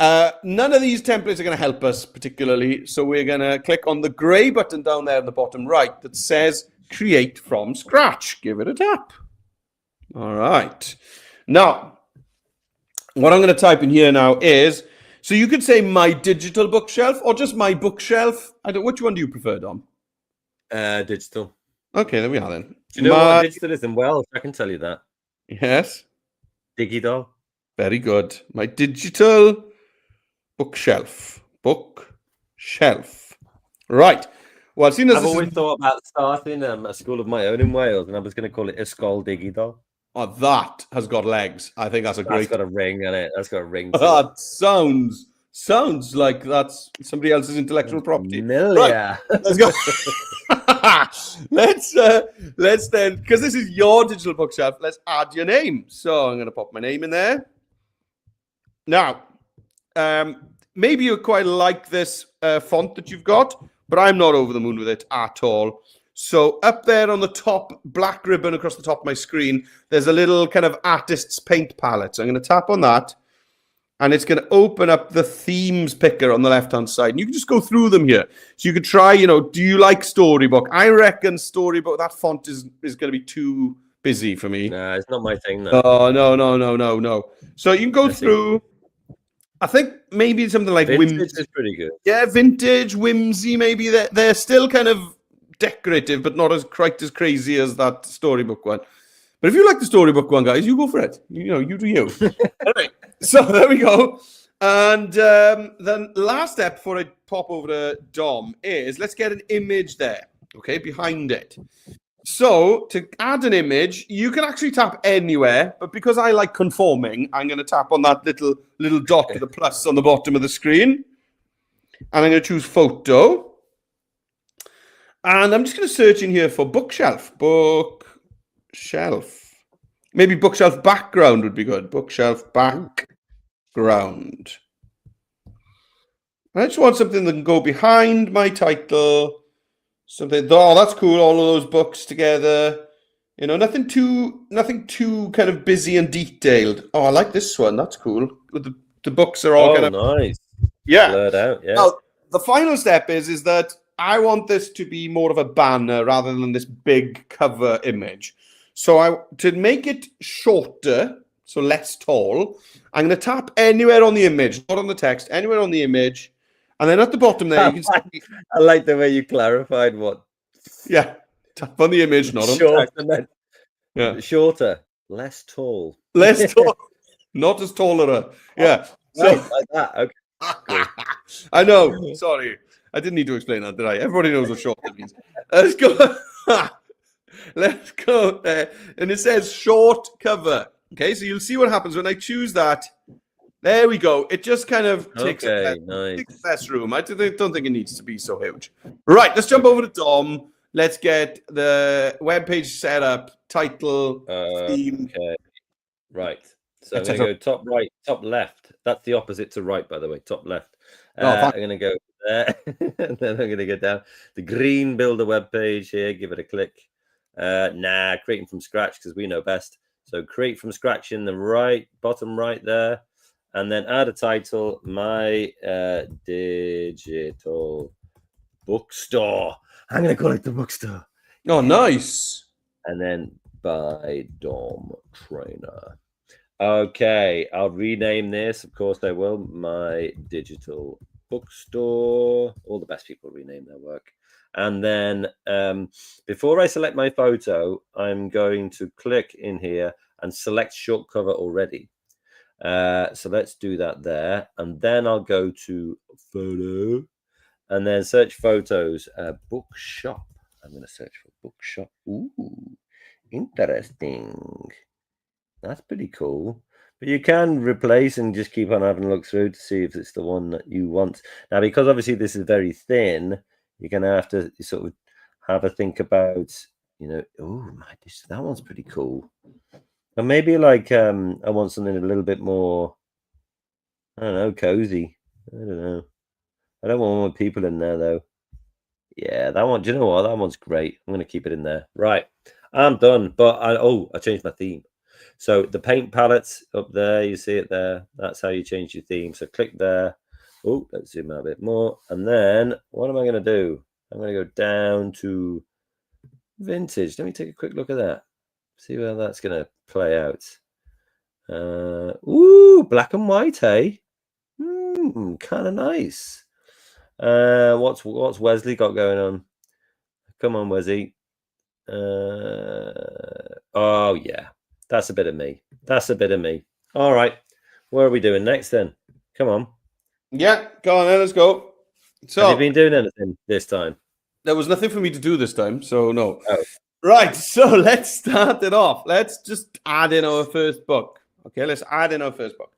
None of these templates are going to help us particularly, so we're going to click on the gray button down there in the bottom right that says Create from Scratch. Give it a tap. All right. Now, what I'm going to type in here now is, so you could say my digital bookshelf or just my bookshelf. Which one do you prefer, Dom? Digital. Okay, there we are then. Do you know what digital is in Welsh? I can tell you that. Yes. Digidol. Very good. My digital bookshelf. Right. Well, I've always thought about starting a school of my own in Wales, and I was going to call it Ysgol Digidol. Oh, that has got legs. I think that's a great. That's got a ring in it. That's got a ring. That sounds like that's somebody else's intellectual property. Right. Let's go. Let's then, because this is your digital bookshelf, let's add your name. So I'm going to pop my name in there. Now, maybe you quite like this font that you've got, but I'm not over the moon with it at all. So up there on the top, black ribbon across the top of my screen, there's a little kind of artist's paint palette. So I'm going to tap on that, and it's going to open up the themes picker on the left-hand side. And you can just go through them here. So you could try, do you like Storybook? I reckon Storybook, that font is going to be too busy for me. Nah, it's not my thing, though. Oh, no. So you can go through... I think maybe something like Vintage is pretty good. Yeah, vintage, whimsy, maybe. They're still kind of decorative, but not quite as crazy as that Storybook one. But if you like the storybook one, guys, you go for it. You do you. Anyway, so there we go. And the last step before I pop over to Dom is let's get an image there, okay, behind it. So to add an image, you can actually tap anywhere, but because I like conforming, I'm going to tap on that little dot with the plus on the bottom of the screen. And I'm going to choose photo. And I'm just going to search in here for bookshelf. Bookshelf. Maybe bookshelf background would be good. Bookshelf background. I just want something that can go behind my title. Something. Oh, that's cool. All of those books together. Nothing too kind of busy and detailed. Oh, I like this one. That's cool. The books are all kind of nice. Yeah. Blurred out. Yeah. Now, the final step is that I want this to be more of a banner rather than this big cover image. So to make it shorter, so less tall, I'm going to tap anywhere on the image, not on the text, anywhere on the image. And then at the bottom there, you can see... I like the way you clarified what... Yeah, tap on the image, not on the text. Yeah. Shorter, less tall. Less tall, not as taller. Yeah. So, right, like that, okay. Cool. I know, sorry. I didn't need to explain that, did I? Everybody knows what short means. Let's go. Let's go there. And it says short cover. Okay, so you'll see what happens when I choose that. There we go. It just kind of takes less room. I don't think it needs to be so huge. Right, let's jump over to Dom. Let's get the web page set up, title, theme. Okay. Right. So I'm going to go top right, top left. That's the opposite to right, by the way. Top left. I'm going to go there. And then I'm going to go down. The green builder web page here. Give it a click. Creating from scratch because we know best. So create from scratch in the bottom right there. And then add a title. My digital bookstore. I'm going to call it the bookstore. Oh, nice. And then by Dom Trainer. Okay, I'll rename this. Of course, I will. My digital bookstore. All the best people rename their work. And then before I select my photo, I'm going to click in here and select short cover already. So let's do that there. And then I'll go to photo and then search photos. Bookshop. I'm going to search for bookshop. Ooh, interesting. That's pretty cool. But you can replace and just keep on having a look through to see if it's the one that you want. Now, because obviously this is very thin, you're going to have to sort of have a think about, that one's pretty cool. But maybe like I want something a little bit more, I don't know, cozy. I don't know. I don't want more people in there, though. Yeah, that one, do you know what? That one's great. I'm going to keep it in there. Right. I'm done. But I changed my theme. So the paint palettes up there, you see it there. That's how you change your theme. So click there. Oh, let's zoom out a bit more. And then what am I going to do? I'm going to go down to vintage. Let me take a quick look at that. See where that's going to play out. Black and white, hey? Kind of nice. What's Wesley got going on? Come on, Wesley. Oh, yeah. That's a bit of me. All right. What are we doing next then? Come on. Yeah, go on then. Let's go. So, have you been doing anything this time? There was nothing for me to do this time, so no. Oh. Right, so let's start it off. Let's just add in our first book. Okay, let's add in our first book.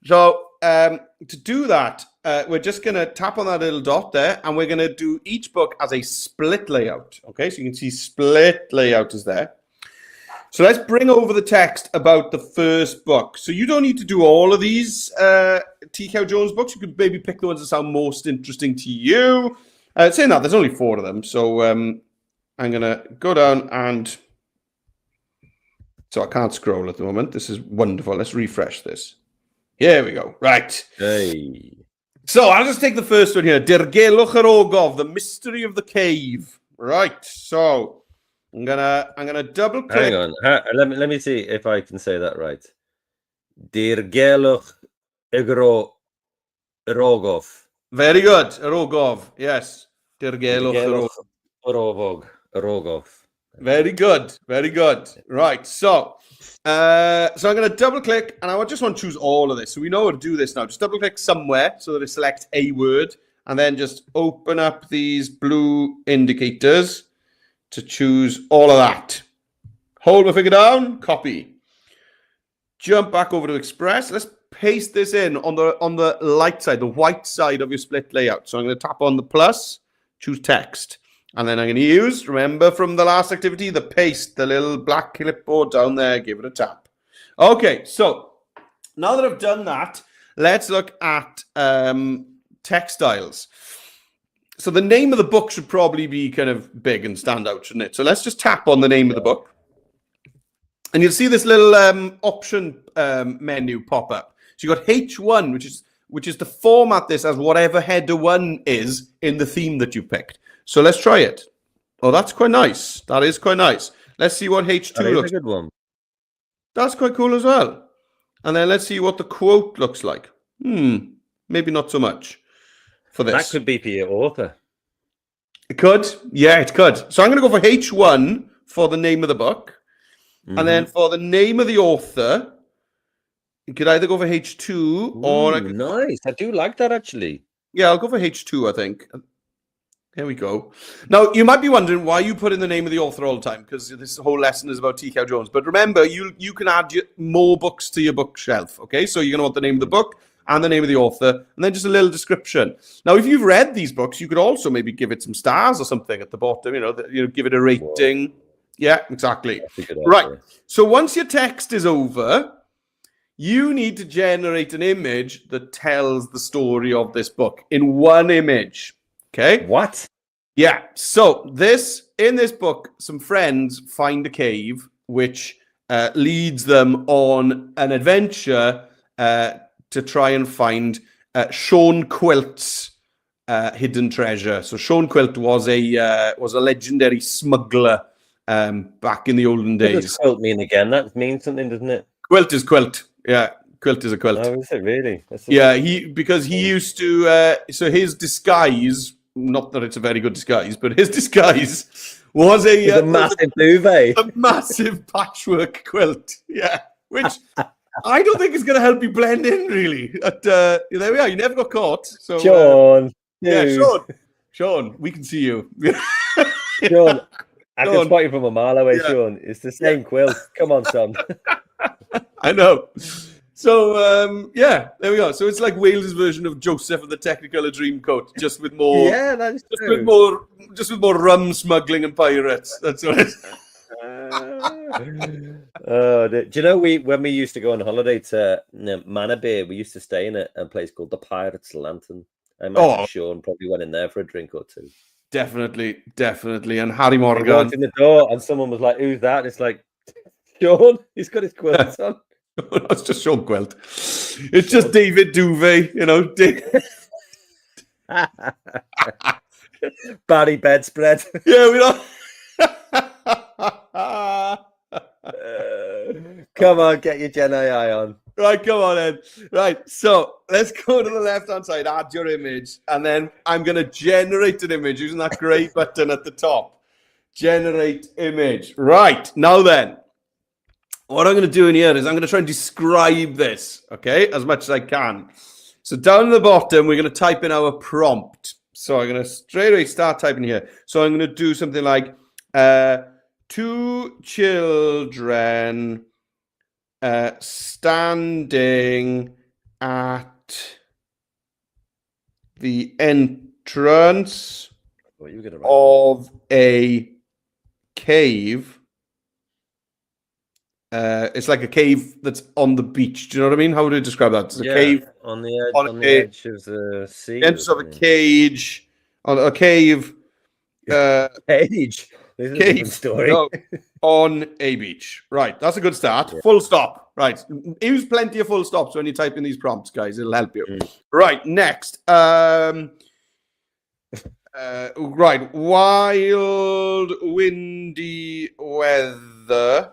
So to do that, we're just going to tap on that little dot there, and we're going to do each book as a split layout. Okay, so you can see split layout is there. So let's bring over the text about the first book. So you don't need to do all of these T. Cow Jones books. You could maybe pick the ones that sound most interesting to you. Saying that, there's only 4 of them. So I'm going to go down and... So I can't scroll at the moment. This is wonderful. Let's refresh this. Here we go. Right. Hey. So I'll just take the first one here. Dirgelwch yr Ogof, The Mystery of the Cave. Right. So I'm gonna double click. Hang on. Let me see if I can say that right. Dirgelwch yr Ogof. Very good. Yr Ogof. Yes. Dirgelwch yr Ogof. Very good. Very good. Right. So I'm going to double click, and I just want to choose all of this. So we know how to do this now. Just double click somewhere so that it selects a word, and then just open up these blue indicators to choose all of that. Hold my finger down, copy. Jump back over to Express. Let's paste this in on the light side, the white side of your split layout. So I'm going to tap on the plus, choose text. And then I'm going to use, remember from the last activity, the paste, the little black clipboard down there, give it a tap. Okay, so now that I've done that, let's look at textiles. So the name of the book should probably be kind of big and stand out, shouldn't it? So let's just tap on the name of the book. And you'll see this little option menu pop up. So you've got H1, which is to format this as whatever header 1 is in the theme that you picked. So let's try it. Oh, that's quite nice. That is quite nice. Let's see what H2 looks like. A good one. That's quite cool as well. And then let's see what the quote looks like. Maybe not so much for this. That could be for your author. It could. Yeah, it could. So I'm going to go for H1 for the name of the book. Mm-hmm. And then for the name of the author, you could either go for H2 or... Nice. I do like that, actually. Yeah, I'll go for H2, I think. Here we go. Now, you might be wondering why you put in the name of the author all the time, because this whole lesson is about T. Cow Jones. But remember, you can add more books to your bookshelf, okay? So you're going to want the name of the book and the name of the author, and then just a little description. Now, if you've read these books, you could also maybe give it some stars or something at the bottom, give it a rating. Whoa. Yeah, exactly. Right. So once your text is over, you need to generate an image that tells the story of this book in one image. Okay. What? Yeah. So in this book, some friends find a cave which leads them on an adventure to try and find Sean Quilt's hidden treasure. So Sean Quilt was a legendary smuggler back in the olden days. What does quilt mean again? That means something, doesn't it? Quilt is quilt. Yeah. Quilt is a quilt. Oh, is it really? Yeah, because he used to. So his disguise, not that it's a very good disguise, but his disguise was a massive duvet, a massive patchwork quilt. Yeah, which I don't think is going to help you blend in really. But there we are. You never got caught. So Sean, Sean, we can see you. Sean, I can spot you from a mile away. Yeah. Sean, it's the same quilt. Come on, son. I know. So there we go. So it's like Wales's version of Joseph and the Technicolor Dreamcoat, just with more. Yeah, that's true. Just with more rum smuggling and pirates. That's what it is. Do you know when we used to go on holiday to Manor Bay, we used to stay in a place called the Pirate's Lantern. I imagine Sean probably went in there for a drink or two. Definitely. And Harry Morgan. He walked in the door and someone was like, "Who's that?" And it's like, Sean. He's got his quilts on. It's just Sean Quilt. It's just David Duvet, Barry Bedspread. Yeah, we don't. Come on, get your Gen AI on. Right, come on, Ed. Right, so let's go to the left-hand side, add your image, and then I'm going to generate an image using that grey button at the top. Generate image. Right, now then. What I'm going to do in here is I'm going to try and describe this, okay, as much as I can. So down at the bottom, we're going to type in our prompt. So I'm going to straight away start typing here. So I'm going to do something like 2 children standing at the entrance of a cave. It's like a cave that's on the beach. Do you know what I mean? How would I describe that? It's a cave on the edge of the sea. Entrance of a cage, on a cave. Cage. This is a different story. No, on a beach. Right. That's a good start. Yeah. Full stop. Right. Use plenty of full stops when you type in these prompts, guys. It'll help you. Right. Next. Right. Wild, windy weather.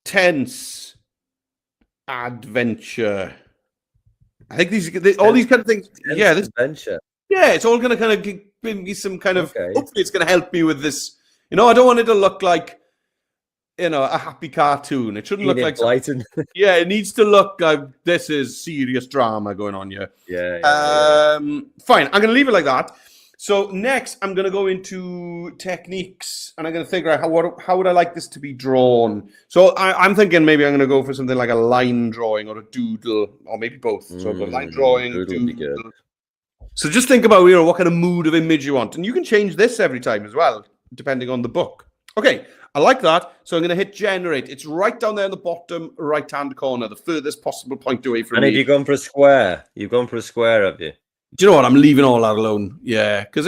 Tense adventure. I think all these kind of things. This adventure. Yeah, it's all going to kind of maybe some kind of. Okay. Hopefully, it's going to help me with this. You know, I don't want it to look like, you know, a happy cartoon. It shouldn't look like Blighton. Yeah, it needs to look like this is serious drama going on here. Yeah. Fine, I'm going to leave it like that. So next, I'm going to go into techniques, and I'm going to figure out how would I like this to be drawn. So I'm thinking maybe I'm going to go for something like a line drawing or a doodle, or maybe both. So I've got line drawing, doodle would be good. So just think about, you know, what kind of mood of image you want, and you can change this every time as well, depending on the book. Okay, I like that. So I'm going to hit generate. It's right down there in the bottom right-hand corner, the furthest possible point away from me. And have you gone for a square? You've gone for a square, have you? Do you know what? I'm leaving all that alone. Yeah, because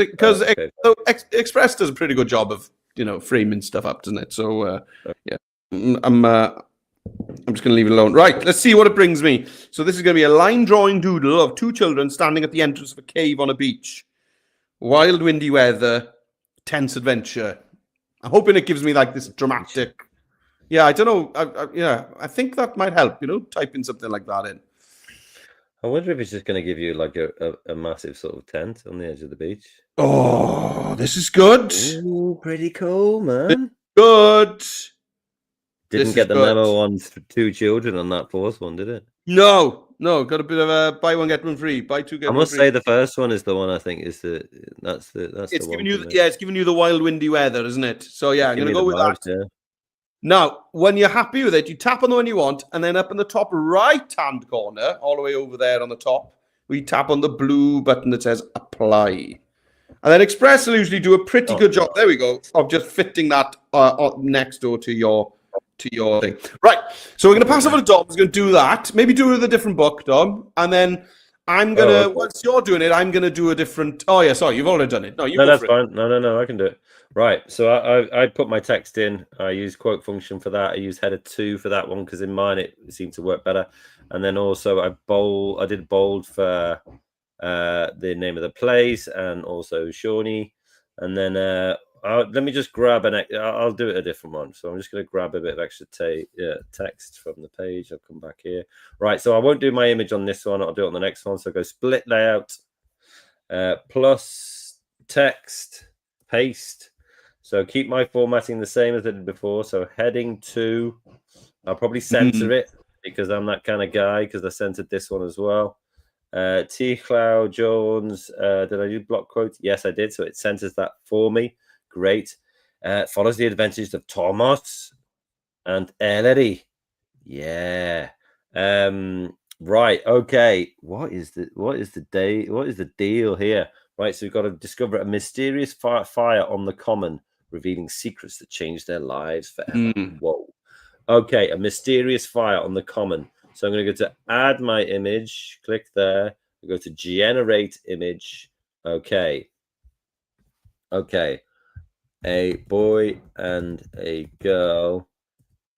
Express does a pretty good job of, you know, framing stuff up, doesn't it? So yeah, I'm just going to leave it alone. Right, let's see what it brings me. So this is going to be a line drawing doodle of two children standing at the entrance of a cave on a beach. Wild, windy weather, tense adventure. I'm hoping it gives me like this dramatic. Yeah, I don't know. I think that might help. You know, typing something like that in. I wonder if it's just going to give you like a massive sort of tent on the edge of the beach. Oh, this is good. Ooh, pretty cool, man. Good. Didn't get the memo on two children on that fourth one, did it? No. Got a bit of a buy one get one free, buy two get one free. I must say the first one is the one I think is that's it's giving you it's giving you the wild windy weather, isn't it? So yeah, I'm gonna go with that. Yeah. Now, when you're happy with it, you tap on the one you want, and then up in the top right-hand corner, all the way over there on the top, we tap on the blue button that says apply. And then Express will usually do a pretty good job. There we go, of just fitting that next door to your thing. Right. So we're going to pass over to Dom. He's going to do that. Maybe do it with a different book, Dom. And then I'm going to, once you're doing it, I'm going to do a different. Oh, yeah. Sorry. You've already done it. No, that's fine. No. I can do it. Right. So I put my text in. I use quote function for that. I use header 2 for that one because in mine it seemed to work better. And then also I did bold for the name of the place and also Shawnee. And then let me just grab I'll do it a different one. So I'm just going to grab a bit of extra text from the page. I'll come back here. Right. So I won't do my image on this one. I'll do it on the next one. So go split layout, plus text, paste. So keep my formatting the same as I did before. So heading 2, I'll probably center it because I'm that kind of guy because I centered this one as well. T. Cloud Jones, did I do block quotes? Yes, I did. So it centers that for me. Great. Follows the adventures of Thomas and Ellery. Yeah. Right. Okay. What is the deal here? Right. So we've got to discover a mysterious fire on the common, revealing secrets that change their lives forever. Whoa. Okay. A mysterious fire on the common. So I'm going to go to add my image. Click there. We go to generate image. Okay. A boy and a girl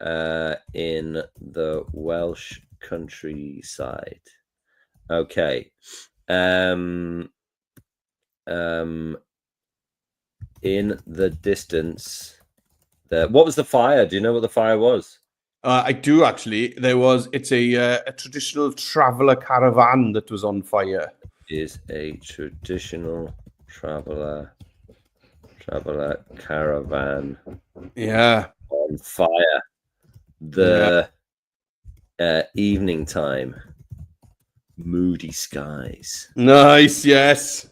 in the Welsh countryside. Okay. In the distance there. What was the fire? Do you know what the fire was? I do actually. It's a traditional traveller caravan that was on fire. Is a traditional traveller caravan. Yeah. On fire. The evening time. Moody skies. Nice, yes.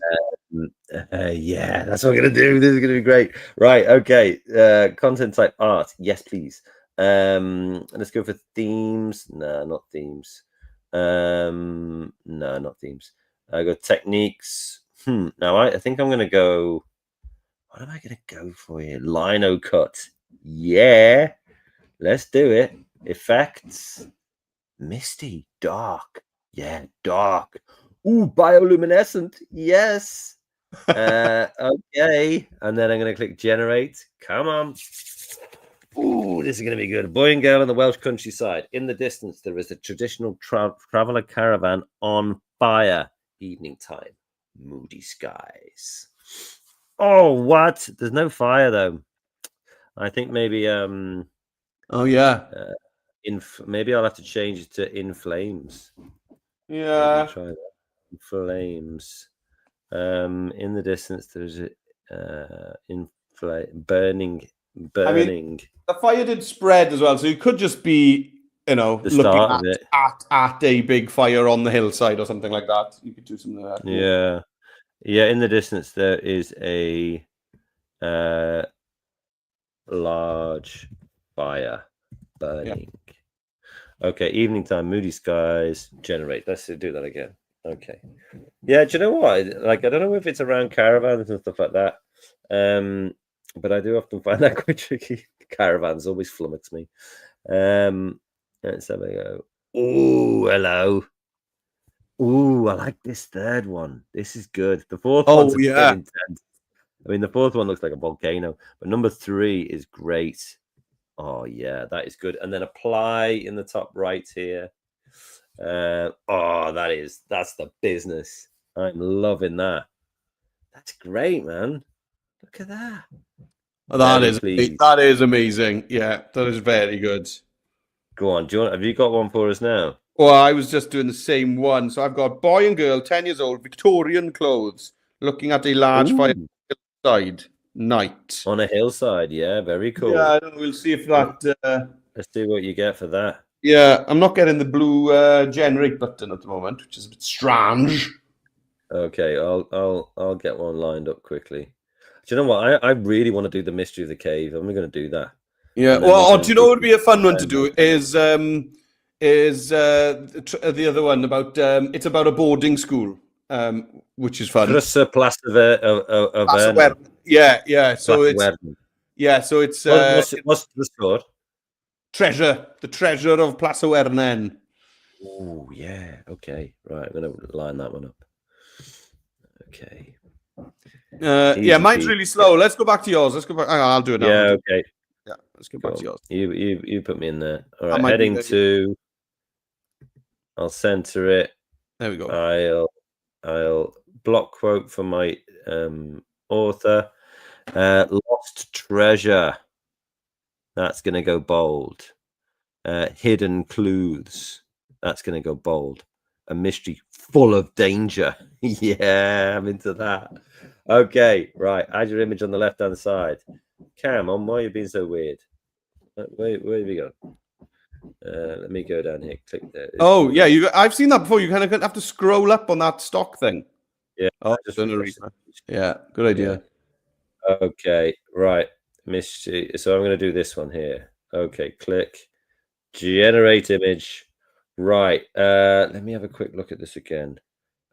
Yeah, that's what I'm gonna do. This is gonna be great. Right, okay. Content type art. Yes, please. Let's go for themes. No, not themes. No, not themes. I go techniques. Now I think I'm gonna go. What am I gonna go for here? Lino cut. Yeah, let's do it. Effects. Misty. Dark. Yeah, dark. Ooh, bioluminescent. Yes. Okay. And then I'm going to click generate. Come on. Ooh, this is going to be good. A boy and girl in the Welsh countryside. In the distance, there is a traditional traveller caravan on fire. Evening time. Moody skies. Oh, what? There's no fire, though. I think maybe... oh, yeah. Maybe I'll have to change it to in flames. Yeah. Try that. Flames. In the distance, there's burning. I mean, the fire did spread as well, so you could just be, The looking start of it. at a big fire on the hillside or something like that. You could do something like that. Yeah. Yeah, in the distance there is a large fire burning. Yeah. Okay, evening time, moody skies, generate. Let's do that again. Okay. Yeah, do you know what? Like, I don't know if it's around caravans and stuff like that. But I do often find that quite tricky. Caravans always flummox me. Let's have a go. Oh, hello. Ooh, I like this third one. This is good. The fourth one's a bit intense. I mean, the fourth one looks like a volcano, but number 3 is great. Oh, yeah, that is good. And then apply in the top right here. Oh, that's the business. I'm loving that. That's great, man. Look at that. That is amazing. Yeah, that is very good. Go on, have you got one for us now? Well, I was just doing the same one. So I've got boy and girl, 10 years old, Victorian clothes, looking at a large fire hillside night. On a hillside, yeah, very cool. Yeah, I don't know. We'll see if that. Let's see what you get for that. Yeah, I'm not getting the blue generate button at the moment, which is a bit strange. Okay, I'll get one lined up quickly. Do you know what? I really want to do the mystery of the cave. I'm going to do that. Yeah. Well, do you know what would be a fun one to do? Is the other one about it's about a boarding school, which is fun. Yeah. So it's what's the score? The treasure of Plaza Wernen. Oh yeah. Okay. Right. I'm going to line that one up. Okay. Yeah, mine's really slow. Let's go back to yours. Let's go back. I'll do it now. Yeah. Okay. Yeah. Let's go back to yours. You put me in there. All right. Heading to. I'll center it. There we go. I'll block quote for my author. Lost treasure. That's going to go bold. Hidden clues. That's going to go bold. A mystery full of danger. Yeah, I'm into that. Okay, right. Add your image on the left-hand side. Cam, why are you being so weird? Where have we gone? Let me go down here. Click there. Oh, yeah. I've seen that before. You kind of have to scroll up on that stock thing. Yeah. Oh, yeah. Good idea. Yeah. Okay, right. Mystery. So I'm going to do this one here. Okay, click. Generate image. Right. Let me have a quick look at this again.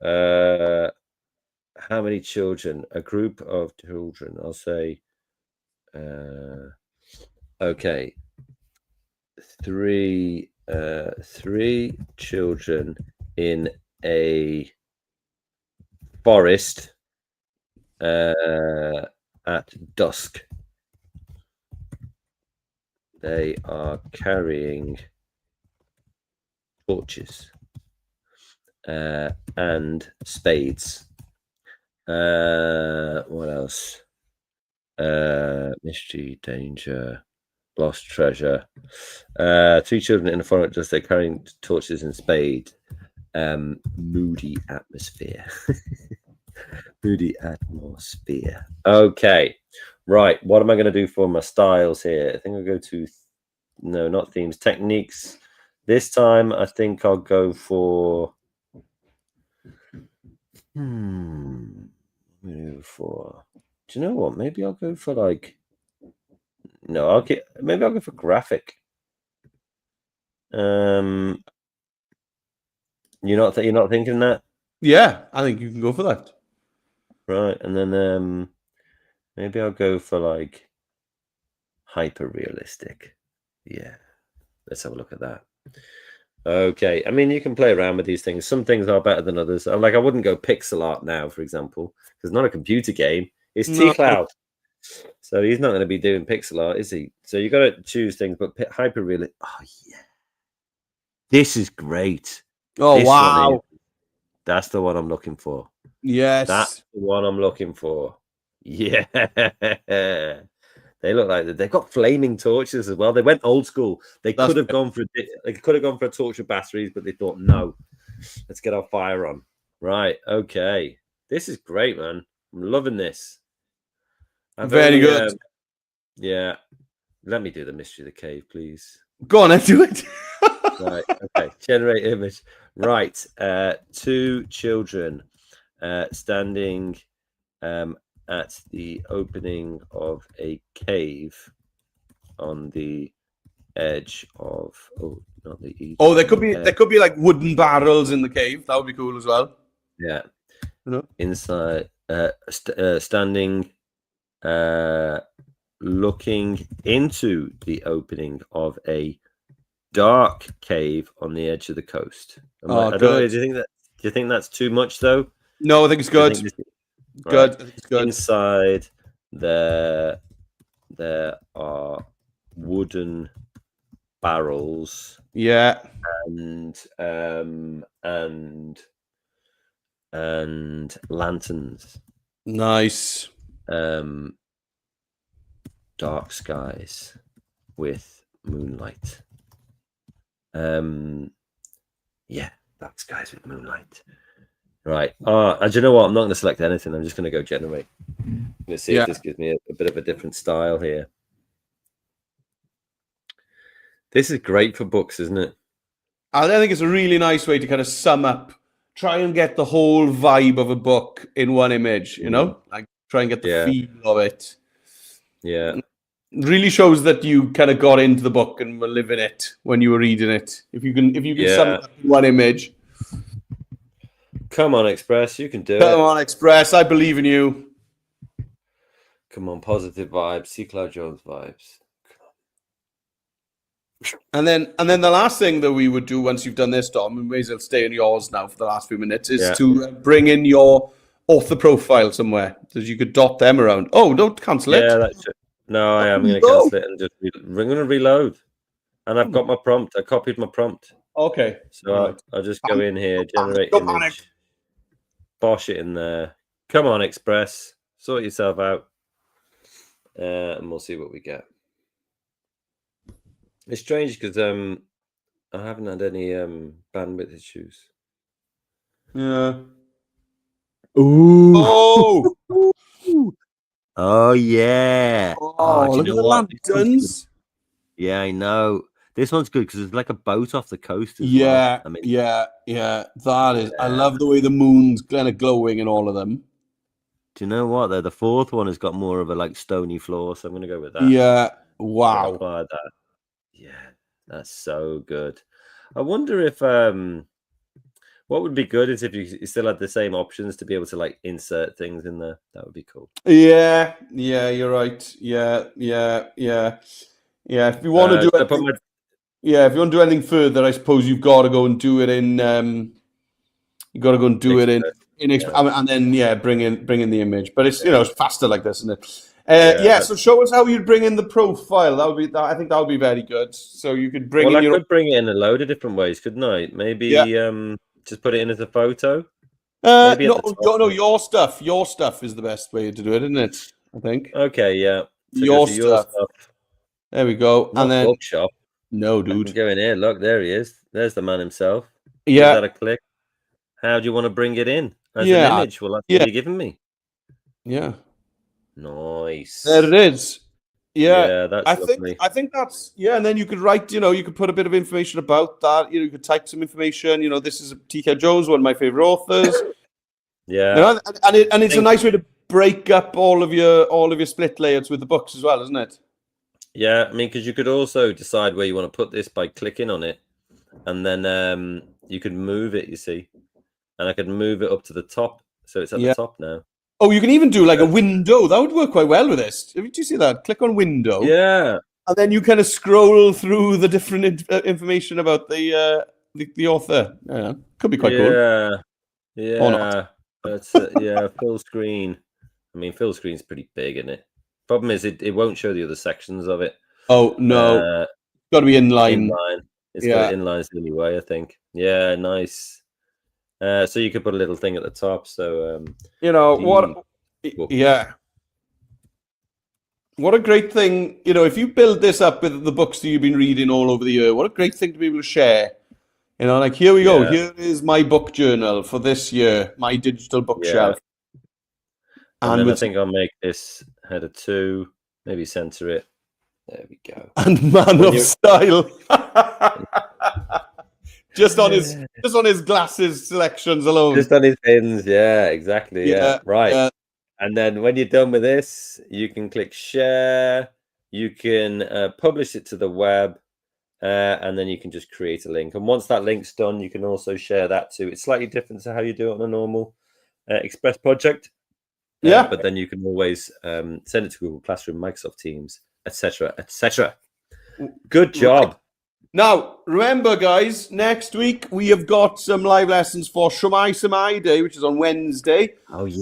How many children? A group of children. I'll say. Okay. 3 children in a forest at dusk. They are carrying torches and spades. What else? Mystery, danger, lost treasure. 3 children in a forest, just they're carrying torches and spade. Moody atmosphere. Moody atmosphere. Okay, right. What am I going to do for my styles here? I think I'll go to no, not themes, techniques. This time, I think I'll go for. Do you know what? Maybe I'll go for like. No, maybe I'll go for graphic. You're not thinking that? Yeah, I think you can go for that. Right, and then maybe I'll go for like hyper realistic. Yeah, let's have a look at that. Okay, I mean, you can play around with these things. Some things are better than others. I'm like, I wouldn't go pixel art now, for example, because it's not a computer game. It's T-Cloud. So he's not going to be doing pixel art, is he? So you got to choose things, but hyper realistic. Oh, yeah. This is great. Oh, wow. That's the one I'm looking for. Yes. That's the one I'm looking for. Yeah. They look like they've got flaming torches as well. They went old school. They could have gone for a torch with batteries, but they thought, no, let's get our fire on. Right. Okay. This is great, man. I'm loving this. Very good. Yeah. Let me do the mystery of the cave, please. Go on, and do it. Right. Okay. Generate image. Right. 2 children standing at the opening of a cave on the edge of not the east. Oh, there could be like wooden barrels in the cave. That would be cool as well. Yeah. You know? Inside, standing, looking into the opening of a dark cave on the edge of the coast. Good. Do you think that's too much though? No, I think it's good. Good. Right. I think it's good. Inside there are wooden barrels. Yeah. And lanterns. Nice. Dark skies with moonlight. Yeah, dark skies with moonlight. Right. And you know what? I'm not going to select anything. I'm just going to go generate. I'm going to see if this gives me a bit of a different style here. This is great for books, isn't it? I think it's a really nice way to kind of sum up, try and get the whole vibe of a book in one image, you know? Like try and get the feel of it. Yeah. It really shows that you kind of got into the book and were living it when you were reading it. If you can sum it up in one image. Come on, Express, you can do it. Come on, Express, I believe in you. Come on, positive vibes, C. Cloud Jones vibes. And then the last thing that we would do once you've done this, Dom, we may as well stay in yours now for the last few minutes, is to bring in your author profile somewhere so you could dot them around. Oh, don't cancel it. Yeah, that's it. No, I am going to cancel it and just we're going to reload. And I've got my prompt. I copied my prompt. Okay. So I'll just go in here, generate image, bosh it in there. Come on, Express, sort yourself out, and we'll see what we get. It's strange because I haven't had any bandwidth issues. Yeah. Ooh. Oh yeah. Oh, look at the lanterns. Yeah, I know. This one's good because it's like a boat off the coast as well. I mean, yeah. That is. I love the way the moon's kind of glowing in all of them. Do you know what? Though the fourth one has got more of a like stony floor, so I'm going to go with that. Yeah. Wow. Apply that. Yeah, that's so good. I wonder if what would be good is if you still had the same options to be able to like insert things in there. That would be cool. Yeah, you're right. Yeah. If you want to do anything, if you want to do anything further, I suppose you've got to go and do it in. You got to go and do it in and then bring in the image. But it's it's faster like this, isn't it? So show us how you'd bring in the profile. I think that would be very good. So you could bring in I could bring it in a load of different ways, couldn't I? Maybe just put it in as a photo. No, your stuff. Your stuff is the best way to do it, isn't it? I think. Okay, yeah. So your stuff. There we go. Not and then bookshop. No, dude. Go in here. Look, there he is. There's the man himself. Yeah. Give that a click. How do you want to bring it in as an image? Well, that's what you're giving me. Yeah. Nice. There it is. Yeah, that's lovely. I think that's and then you could write, you could put a bit of information about that. You could type some information. This is T.K. Jones, one of my favorite authors. Yeah. And it's a nice way to break up all of your split layouts with the books as well, isn't it? Yeah, I mean, because you could also decide where you want to put this by clicking on it, and then you could move it. You see, and I could move it up to the top, so it's at the top now. Oh, you can even do like a window. That would work quite well with this. Do you see that? Click on window. Yeah. And then you kind of scroll through the different information about the author. Yeah, could be quite cool. Yeah. That's full screen. I mean, full screen's pretty big, isn't it? Problem is, it won't show the other sections of it. Oh no, got to be inline. It's got inlines anyway, I think. Yeah, nice. So you could put a little thing at the top. So what a great thing. If you build this up with the books that you've been reading all over the year, what a great thing to be able to share. Like here we go. Here is my book journal for this year, my digital bookshelf. And then I think I'll make this header 2, maybe center it. There we go. And man of style. just on his glasses selections alone. Just on his pins, yeah, exactly. Yeah, right. Yeah. And then when you're done with this, you can click share. You can publish it to the web, and then you can just create a link. And once that link's done, you can also share that too. It's slightly different to how you do it on a normal Express project. Yeah, but then you can always send it to Google Classroom, Microsoft Teams, etc., etc. Good job. Now, remember, guys, next week we have got some live lessons for Shomai Samai Day, which is on Wednesday. Oh, yeah.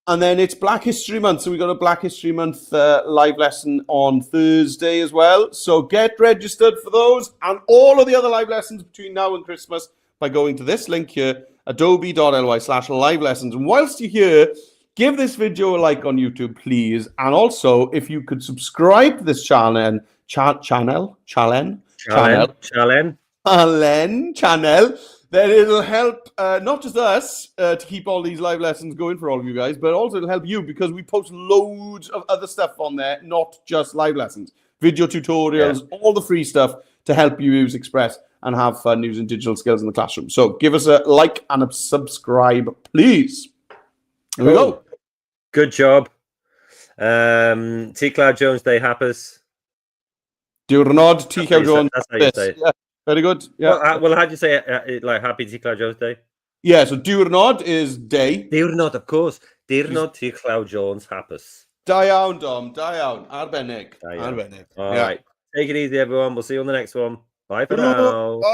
And then it's Black History Month, so we got a Black History Month live lesson on Thursday as well. So get registered for those and all of the other live lessons between now and Christmas by going to this link here, adobe.ly/live lessons. And whilst you're here, give this video a like on YouTube, please. And also, if you could subscribe to this channel, then it'll help not just us to keep all these live lessons going for all of you guys, but also it'll help you because we post loads of other stuff on there, not just live lessons, video tutorials, all the free stuff to help you use Express and have fun using digital skills in the classroom. So give us a like and a subscribe, please. There we go. Good job. T. Cloud Jones Day happers. Diwrnod T. Cloud Jones. That's how you say it. Yeah, very good. Yeah. Well, how do you say it? Like Happy T. Cloud Jones Day? Yeah, so diwrnod is day. Diwrnod, of course. Diwrnod T. Cloud Jones hapus. Da iawn, Dom. Da iawn. Arbennig. All right. Take it easy, everyone. We'll see you on the next one. Bye for now. Bye.